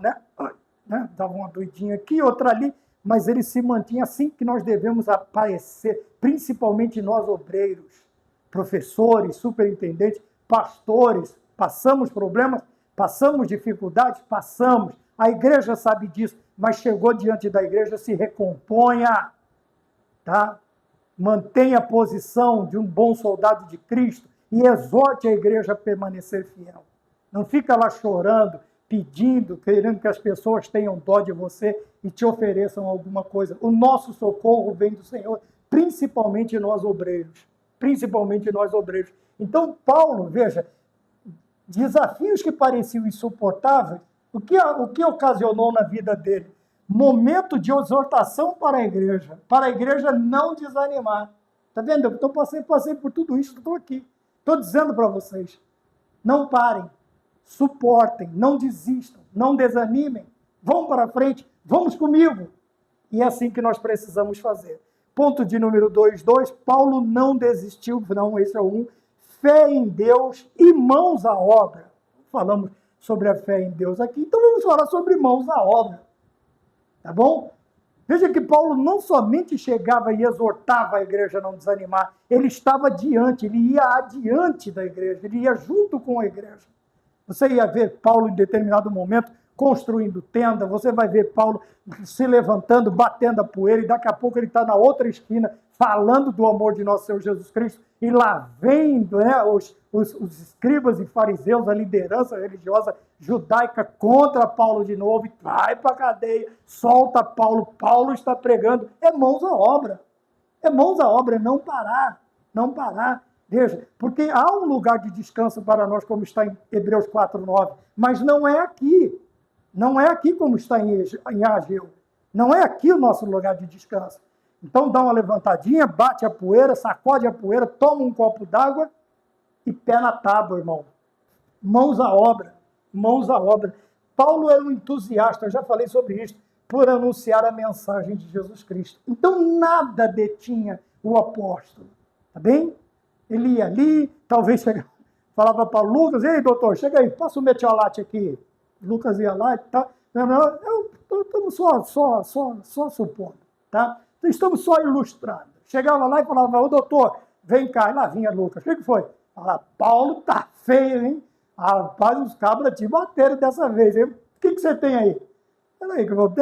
dava uma doidinha aqui, outra ali, mas ele se mantinha assim que nós devemos aparecer, principalmente nós obreiros, professores, superintendentes, pastores, passamos problemas, passamos dificuldades, passamos. A igreja sabe disso, mas chegou diante da igreja, se recomponha, tá? Mantenha a posição de um bom soldado de Cristo e exorte a igreja a permanecer fiel. Não fica lá chorando, pedindo, querendo que as pessoas tenham dó de você e te ofereçam alguma coisa. O nosso socorro vem do Senhor, principalmente nós obreiros. Principalmente nós obreiros. Então, Paulo, veja, desafios que pareciam insuportáveis, o que ocasionou na vida dele? Momento de exortação para a igreja não desanimar. Está vendo? Eu passei por tudo isso, estou aqui. Estou dizendo para vocês, não parem, suportem, não desistam, não desanimem, vão para frente, vamos comigo. E é assim que nós precisamos fazer. Ponto de número 2, Paulo não desistiu, não, esse é o 1, fé em Deus e mãos à obra. Falamos sobre a fé em Deus aqui, então vamos falar sobre mãos à obra, tá bom? Veja que Paulo não somente chegava e exortava a igreja a não desanimar, ele estava adiante, ele ia adiante da igreja, ele ia junto com a igreja. Você ia ver Paulo em determinado momento construindo tenda, você vai ver Paulo se levantando, batendo a poeira, e daqui a pouco ele está na outra esquina, falando do amor de nosso Senhor Jesus Cristo, e lá vem os escribas e fariseus, a liderança religiosa judaica contra Paulo de novo, e vai para a cadeia, solta Paulo, Paulo está pregando, é mãos à obra, é não parar, não parar. Veja, porque há um lugar de descanso para nós, como está em Hebreus 4:9, mas não é aqui. Não é aqui como está em Ageu. Não é aqui o nosso lugar de descanso. Então dá uma levantadinha, bate a poeira, sacode a poeira, toma um copo d'água e pé na tábua, irmão. Mãos à obra, mãos à obra. Paulo era um entusiasta, eu já falei sobre isso, por anunciar a mensagem de Jesus Cristo. Então nada detinha o apóstolo, tá bem? Ele ia ali, talvez falava para Lucas, ei doutor, chega aí, passa o metiolate aqui. Lucas ia lá e tal. Estamos só supondo, tá? Estamos só ilustrando. Chegava lá e falava, ô doutor, vem cá. E lá vinha Lucas. O que foi? Falava, Paulo tá feio, hein? Rapaz, os cabras te bateram dessa vez, hein? O que você tem aí? Peraí, que eu vou...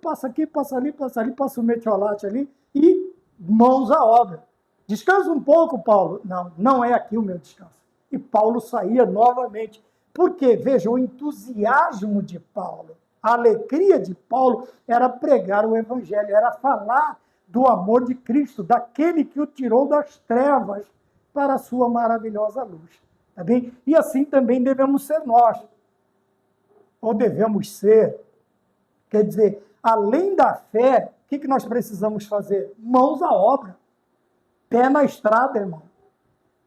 Passa aqui, passa ali, passa o metiolate ali e mãos à obra. Descansa um pouco, Paulo. Não, não é aqui o meu descanso. E Paulo saía novamente. Porque, veja, o entusiasmo de Paulo, a alegria de Paulo era pregar o evangelho, era falar do amor de Cristo, daquele que o tirou das trevas para a sua maravilhosa luz. Tá bem? E assim também devemos ser nós. Ou devemos ser. Quer dizer, além da fé, o que nós precisamos fazer? Mãos à obra. Pé na estrada, irmão.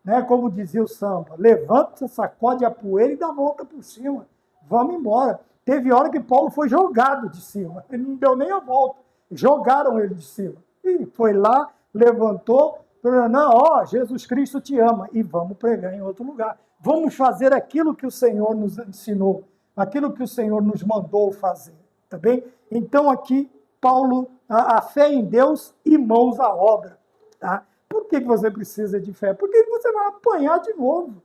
Né? Como dizia o samba, levanta, sacode a poeira e dá a volta por cima. Vamos embora. Teve hora que Paulo foi jogado de cima. Ele não deu nem a volta. Jogaram ele de cima. E foi lá, levantou, não, ó, Jesus Cristo te ama. E vamos pregar em outro lugar. Vamos fazer aquilo que o Senhor nos ensinou. Aquilo que o Senhor nos mandou fazer. Tá bem? Então aqui Paulo, a fé em Deus e mãos à obra. Tá? Por que você precisa de fé? Porque você vai apanhar de novo.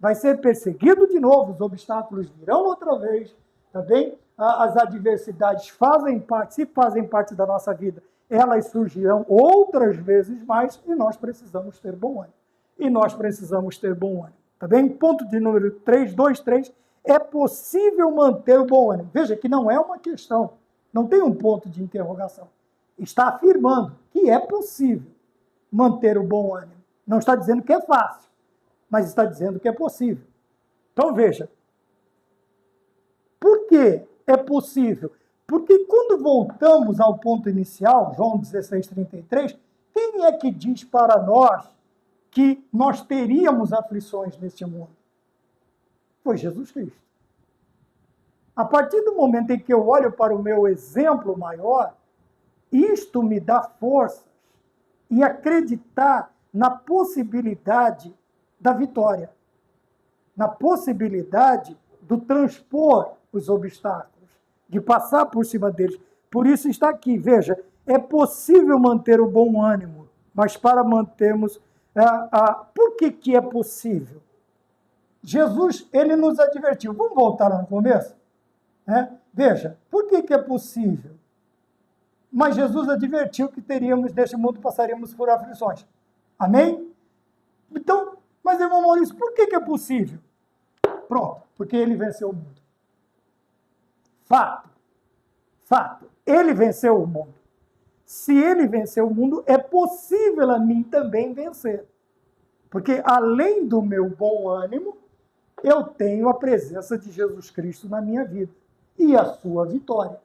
Vai ser perseguido de novo. Os obstáculos virão outra vez. Tá bem? As adversidades fazem parte, se fazem parte da nossa vida, elas surgirão outras vezes mais e nós precisamos ter bom ânimo. E nós precisamos ter bom ânimo. Tá bem? Ponto de número 3, 2, 3. É possível manter o bom ânimo. Veja que não é uma questão. Não tem um ponto de interrogação. Está afirmando que é possível manter o bom ânimo. Não está dizendo que é fácil, mas está dizendo que é possível. Então veja. Por que é possível? Porque quando voltamos ao ponto inicial, João 16:33, quem é que diz para nós que nós teríamos aflições neste mundo? Foi Jesus Cristo. A partir do momento em que eu olho para o meu exemplo maior, isto me dá forças e acreditar na possibilidade da vitória, na possibilidade do transpor os obstáculos, de passar por cima deles. Por isso está aqui, veja, é possível manter o bom ânimo, mas para mantermos... por que é possível? Jesus, ele nos advertiu. Vamos voltar no começo? Veja, por que é possível? Mas Jesus advertiu que teríamos, neste mundo, passaríamos por aflições. Amém? Então, mas irmão Maurício, por que é possível? Pronto, porque ele venceu o mundo. Fato. Ele venceu o mundo. Se ele venceu o mundo, é possível a mim também vencer. Porque além do meu bom ânimo, eu tenho a presença de Jesus Cristo na minha vida. E a sua vitória.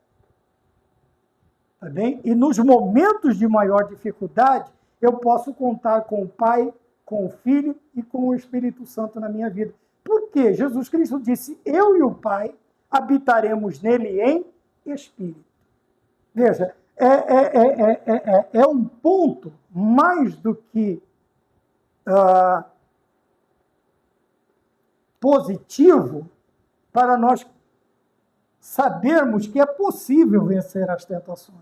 Tá bem? E nos momentos de maior dificuldade, eu posso contar com o Pai, com o Filho e com o Espírito Santo na minha vida. Por quê? Jesus Cristo disse, eu e o Pai habitaremos nele em espírito. Veja, é um ponto mais do que positivo para nós sabermos que é possível vencer as tentações.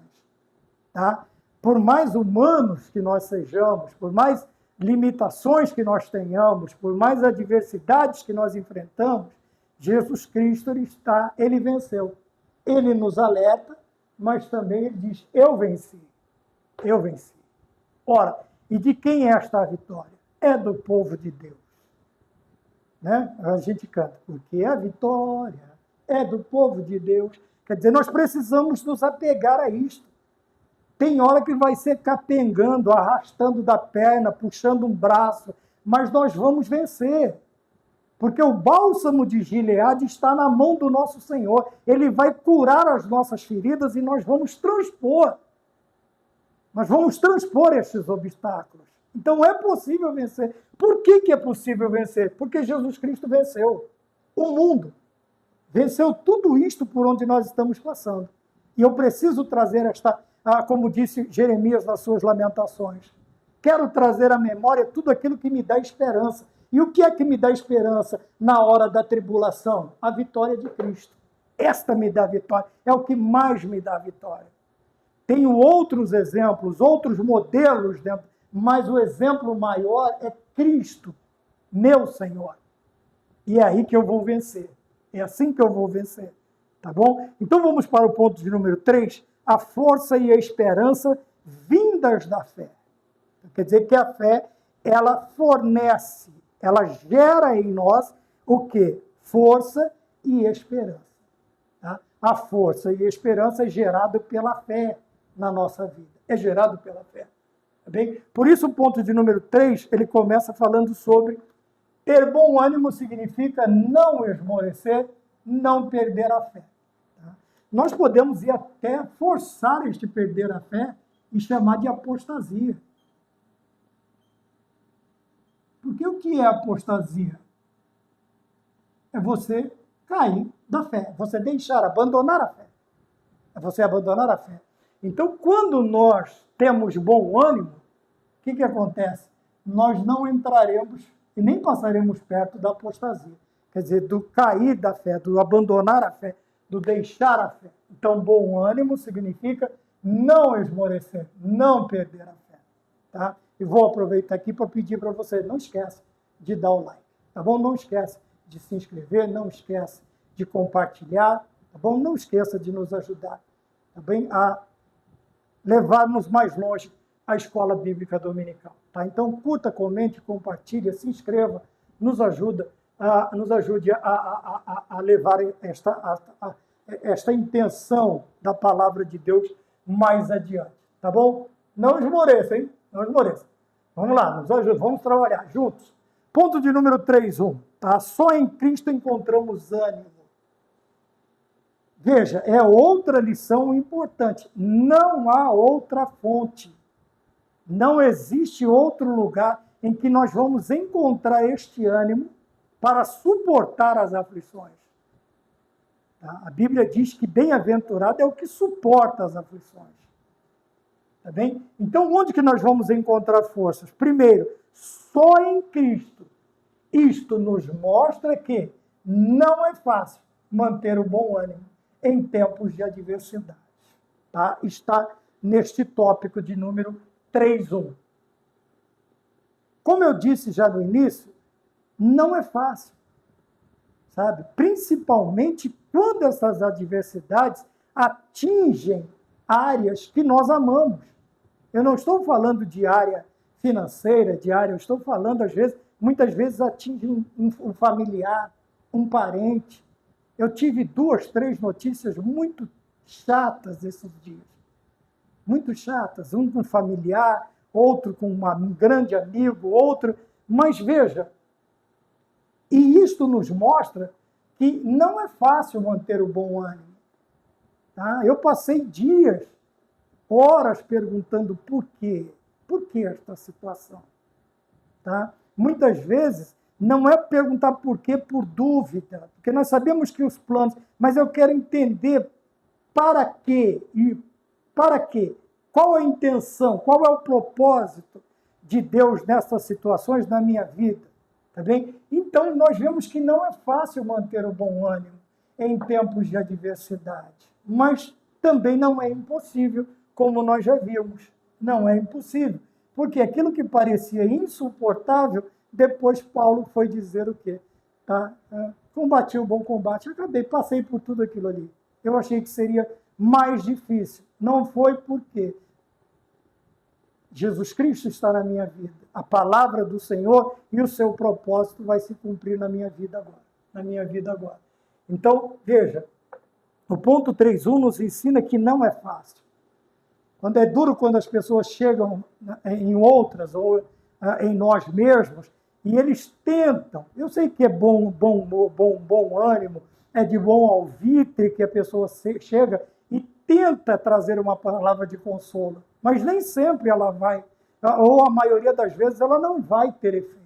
Tá? Por mais humanos que nós sejamos, por mais limitações que nós tenhamos, por mais adversidades que nós enfrentamos, Jesus Cristo ele venceu. Ele nos alerta, mas também ele diz, eu venci. Eu venci. Ora, e de quem é esta vitória? É do povo de Deus. Né? A gente canta, porque a vitória é do povo de Deus. Quer dizer, nós precisamos nos apegar a isto. Tem hora que vai ser capengando, arrastando da perna, puxando um braço, mas nós vamos vencer. Porque o bálsamo de Gileade está na mão do nosso Senhor. Ele vai curar as nossas feridas e nós vamos transpor. Nós vamos transpor esses obstáculos. Então é possível vencer. Por que é possível vencer? Porque Jesus Cristo venceu o mundo. Venceu tudo isto por onde nós estamos passando. E eu preciso trazer como disse Jeremias nas suas lamentações. Quero trazer à memória tudo aquilo que me dá esperança. E o que é que me dá esperança na hora da tribulação? A vitória de Cristo. Esta me dá vitória. É o que mais me dá vitória. Tenho outros exemplos, outros modelos dentro, mas o exemplo maior é Cristo, meu Senhor. E é aí que eu vou vencer. É assim que eu vou vencer. Tá bom? Então vamos para o ponto de número 3. A força e a esperança vindas da fé. Quer dizer que a fé, ela fornece, ela gera em nós o quê? Força e esperança. Tá? A força e a esperança é gerada pela fé na nossa vida. É gerado pela fé. Tá bem? Por isso o ponto de número 3, ele começa falando sobre ter bom ânimo significa não esmorecer, não perder a fé. Tá? Nós podemos ir até forçar este perder a fé e chamar de apostasia. Porque o que é apostasia? É você cair da fé, você deixar, abandonar a fé. É você abandonar a fé. Então, quando nós temos bom ânimo, o que acontece? Nós não entraremos e nem passaremos perto da apostasia. Quer dizer, do cair da fé, do abandonar a fé, do deixar a fé. Então, bom ânimo significa não esmorecer, não perder a fé. Tá? E vou aproveitar aqui para pedir para você, não esquece de dar o like, tá bom? Não esquece de se inscrever, não esquece de compartilhar, tá bom? Não esqueça de nos ajudar, tá bem? A levarmos mais longe a Escola Bíblica Dominical, tá? Então, curta, comente, compartilhe, se inscreva, nos ajude a levar esta intenção da palavra de Deus mais adiante, tá bom? Não esmoreça, hein? Não esmoreça. Vamos lá, nos ajude, vamos trabalhar juntos. Ponto de número 3.1, tá? Só em Cristo encontramos ânimo. Veja, é outra lição importante. Não há outra fonte. Não existe outro lugar em que nós vamos encontrar este ânimo para suportar as aflições. Tá? A Bíblia diz que bem-aventurado é o que suporta as aflições. Tá bem? Então, onde que nós vamos encontrar forças? Primeiro, só em Cristo. Isto nos mostra que não é fácil manter o bom ânimo em tempos de adversidade. Tá? Está neste tópico de número 3.1. Como eu disse já no início, não é fácil, sabe? Principalmente quando essas adversidades atingem áreas que nós amamos. Eu não estou falando de área financeira, eu estou falando, muitas vezes atinge um familiar, um parente. Eu tive 2, 3 notícias muito chatas esses dias. Muito chatas. Um com familiar, outro com um grande amigo, outro. Mas veja, e isto nos mostra que não é fácil manter o bom ânimo. Tá? Eu passei dias, horas perguntando por quê. Por que esta situação? Tá? Muitas vezes não é perguntar por quê por dúvida, porque nós sabemos que os planos, mas eu quero entender para quê e para quê. Qual a intenção, qual é o propósito de Deus nessas situações na minha vida? Tá bem? Então, nós vemos que não é fácil manter o bom ânimo em tempos de adversidade, mas também não é impossível, como nós já vimos. Não é impossível, porque aquilo que parecia insuportável, depois Paulo foi dizer o quê? Tá? Combati o bom combate, passei por tudo aquilo ali. Eu achei que seria mais difícil. Não foi porque Jesus Cristo está na minha vida. A palavra do Senhor e o seu propósito vai se cumprir na minha vida agora. Então, veja, o ponto 3.1 nos ensina que não é fácil. Quando é duro quando as pessoas chegam em outras ou em nós mesmos e eles tentam. Eu sei que é bom ânimo, é de bom alvitre que a pessoa chega e tenta trazer uma palavra de consolo, mas nem sempre ela vai, ou a maioria das vezes ela não vai ter efeito.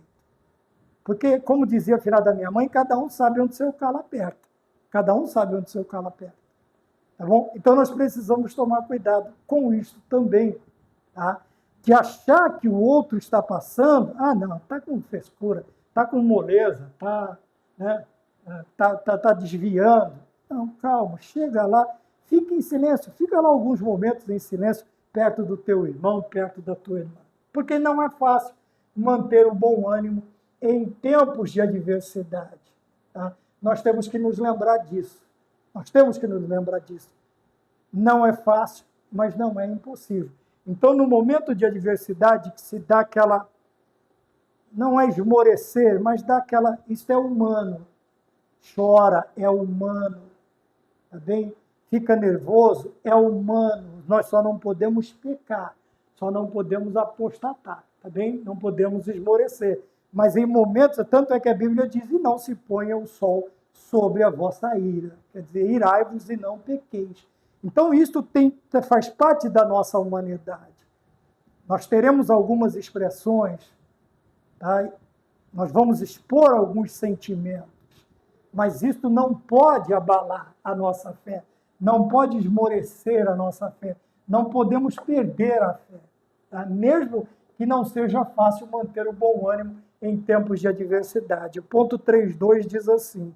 Porque, como dizia a filha da minha mãe, cada um sabe onde seu calo aperta. Cada um sabe onde seu calo aperta. Tá bom? Então, nós precisamos tomar cuidado com isso também. Tá? De achar que o outro está passando, não, está com frescura, está com moleza, está desviando. Não, calma, chega lá, fica em silêncio, fica lá alguns momentos em silêncio, perto do teu irmão, perto da tua irmã. Porque não é fácil manter o bom ânimo em tempos de adversidade. Tá? Nós temos que nos lembrar disso. Não é fácil, mas não é impossível. Então, no momento de adversidade, que se dá aquela... Não é esmorecer, mas dá aquela... Isso é humano. Chora, é humano. Tá bem? Fica nervoso, é humano. Nós só não podemos pecar, só não podemos apostatar, tá bem? Não podemos esmorecer. Mas em momentos, tanto é que a Bíblia diz, e não se ponha o sol sobre a vossa ira. Quer dizer, irai-vos e não pequeis. Então, isso faz parte da nossa humanidade. Nós teremos algumas expressões, tá? Nós vamos expor alguns sentimentos, mas isso não pode abalar a nossa fé, não pode esmorecer a nossa fé, não podemos perder a fé, tá? Mesmo que não seja fácil manter o bom ânimo em tempos de adversidade. O ponto 3.2 diz assim,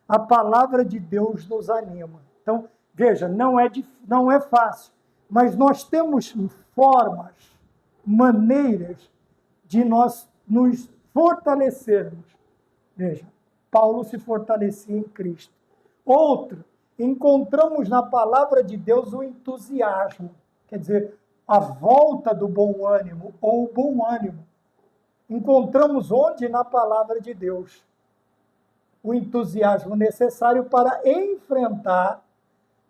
a palavra de Deus nos anima. Então, veja, não é fácil, mas nós temos formas, maneiras de nós nos fortalecermos. Veja, Paulo se fortalecia em Cristo. Outro, encontramos na palavra de Deus o entusiasmo, quer dizer, a volta do bom ânimo, ou o bom ânimo. Encontramos onde? Na palavra de Deus. O entusiasmo necessário para enfrentar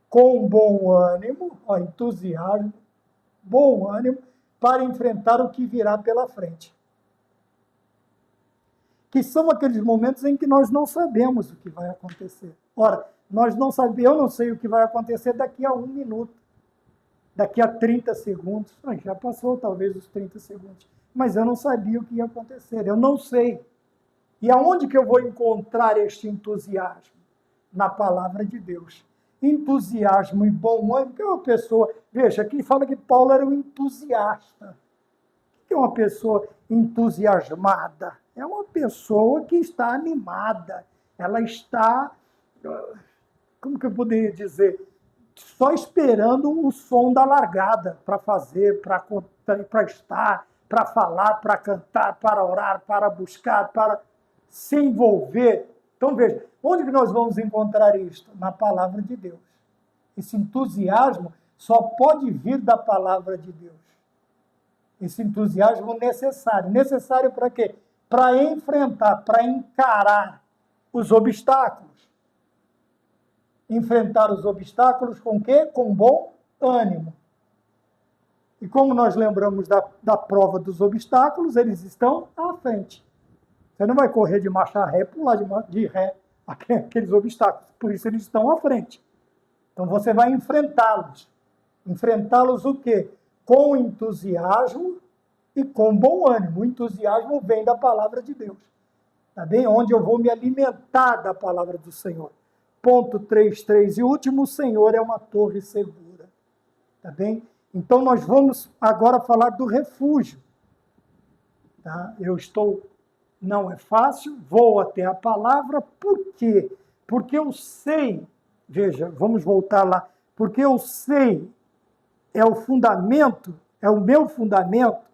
com bom ânimo, entusiasmo, bom ânimo, para enfrentar o que virá pela frente. Que são aqueles momentos em que nós não sabemos o que vai acontecer. Ora, eu não sei o que vai acontecer daqui a 1 minuto, daqui a 30 segundos. Já passou talvez os 30 segundos, mas eu não sabia o que ia acontecer, eu não sei. E aonde que eu vou encontrar este entusiasmo? Na palavra de Deus. Entusiasmo e bom ânimo, que é uma pessoa... Veja, aqui fala que Paulo era um entusiasta. O que é uma pessoa entusiasmada? É uma pessoa que está animada. Ela está... Como que eu poderia dizer? Só esperando o som da largada para fazer, para estar, para falar, para cantar, para orar, para buscar, para se envolver. Então, veja, onde que nós vamos encontrar isto? Na palavra de Deus. Esse entusiasmo só pode vir da palavra de Deus. Esse entusiasmo necessário. Necessário para quê? Para enfrentar, para encarar os obstáculos. Enfrentar os obstáculos com quê? Com bom ânimo. E como nós lembramos da prova dos obstáculos, eles estão à frente. Você não vai correr de marcha ré, pular de ré, aqueles obstáculos. Por isso eles estão à frente. Então você vai enfrentá-los. Enfrentá-los o quê? Com entusiasmo e com bom ânimo. O entusiasmo vem da palavra de Deus. Tá bem? Onde eu vou me alimentar da palavra do Senhor. Ponto 3.3. E o último, o Senhor é uma torre segura. Tá bem? Então nós vamos agora falar do refúgio. Tá? Não é fácil, vou até a palavra. Por quê? Porque eu sei, veja, vamos voltar lá, porque eu sei, é o fundamento, é o meu fundamento,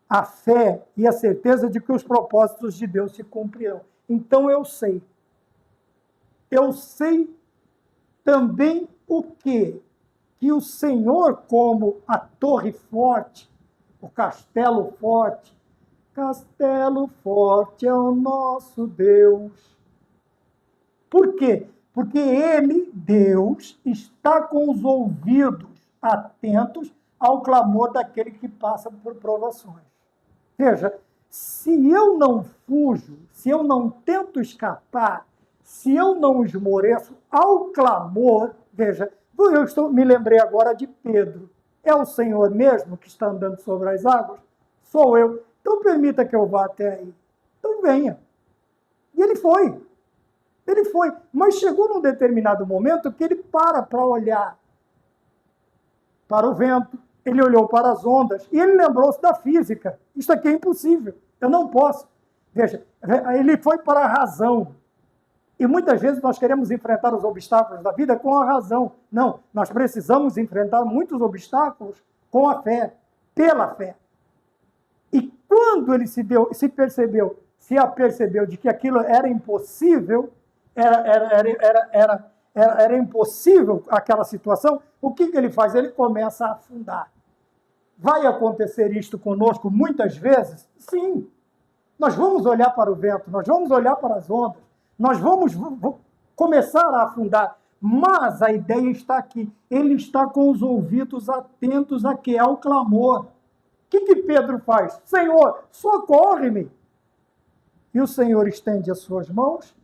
a fé e a certeza de que os propósitos de Deus se cumprirão. Então eu sei. Eu sei também o quê? Que o Senhor, como a torre forte, o castelo forte é o nosso Deus. Por quê? Porque Ele, Deus, está com os ouvidos atentos ao clamor daquele que passa por provações. Veja, se eu não fujo, se eu não tento escapar, se eu não esmoreço ao clamor, veja, me lembrei agora de Pedro. É o Senhor mesmo que está andando sobre as águas? Sou eu. Então permita que eu vá até aí. Então venha. E ele foi. Ele foi. Mas chegou num determinado momento que ele para olhar para o vento, ele olhou para as ondas e ele lembrou-se da física. Isso aqui é impossível. Eu não posso. Veja, ele foi para a razão. E muitas vezes nós queremos enfrentar os obstáculos da vida com a razão. Não, nós precisamos enfrentar muitos obstáculos com a fé, pela fé. E quando ele se percebeu de que aquilo era impossível, era impossível aquela situação, o que ele faz? Ele começa a afundar. Vai acontecer isto conosco muitas vezes? Sim. Nós vamos olhar para o vento, nós vamos olhar para as ondas, nós vamos começar a afundar, mas a ideia está aqui. Ele está com os ouvidos atentos a que é o clamor. O que Pedro faz? Senhor, socorre-me! E o Senhor estende as suas mãos,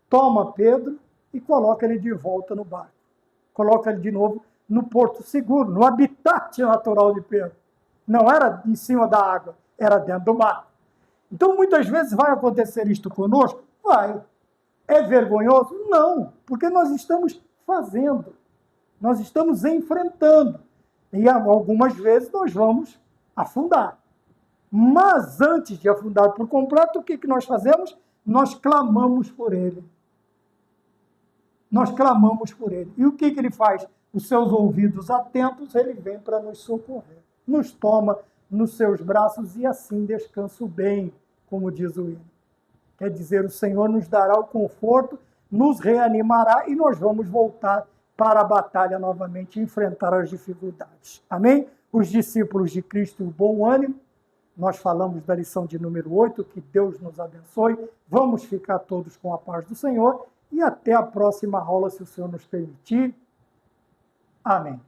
toma Pedro e coloca ele de volta no barco. Coloca ele de novo no porto seguro, no habitat natural de Pedro. Não era em cima da água, era dentro do mar. Então, muitas vezes vai acontecer isto conosco? Vai. É vergonhoso? Não, porque nós estamos fazendo, nós estamos enfrentando. E algumas vezes nós vamos afundar. Mas antes de afundar por completo, o que nós fazemos? Nós clamamos por ele. nós clamamos por ele. E o que ele faz? Os seus ouvidos atentos, ele vem para nos socorrer. Nos toma nos seus braços e assim descanso bem, como diz o hino. Quer dizer, o Senhor nos dará o conforto, nos reanimará e nós vamos voltar para a batalha novamente, enfrentar as dificuldades. Amém? Os discípulos de Cristo, o bom ânimo. Nós falamos da lição de número 8, que Deus nos abençoe. Vamos ficar todos com a paz do Senhor e até a próxima aula, se o Senhor nos permitir. Amém.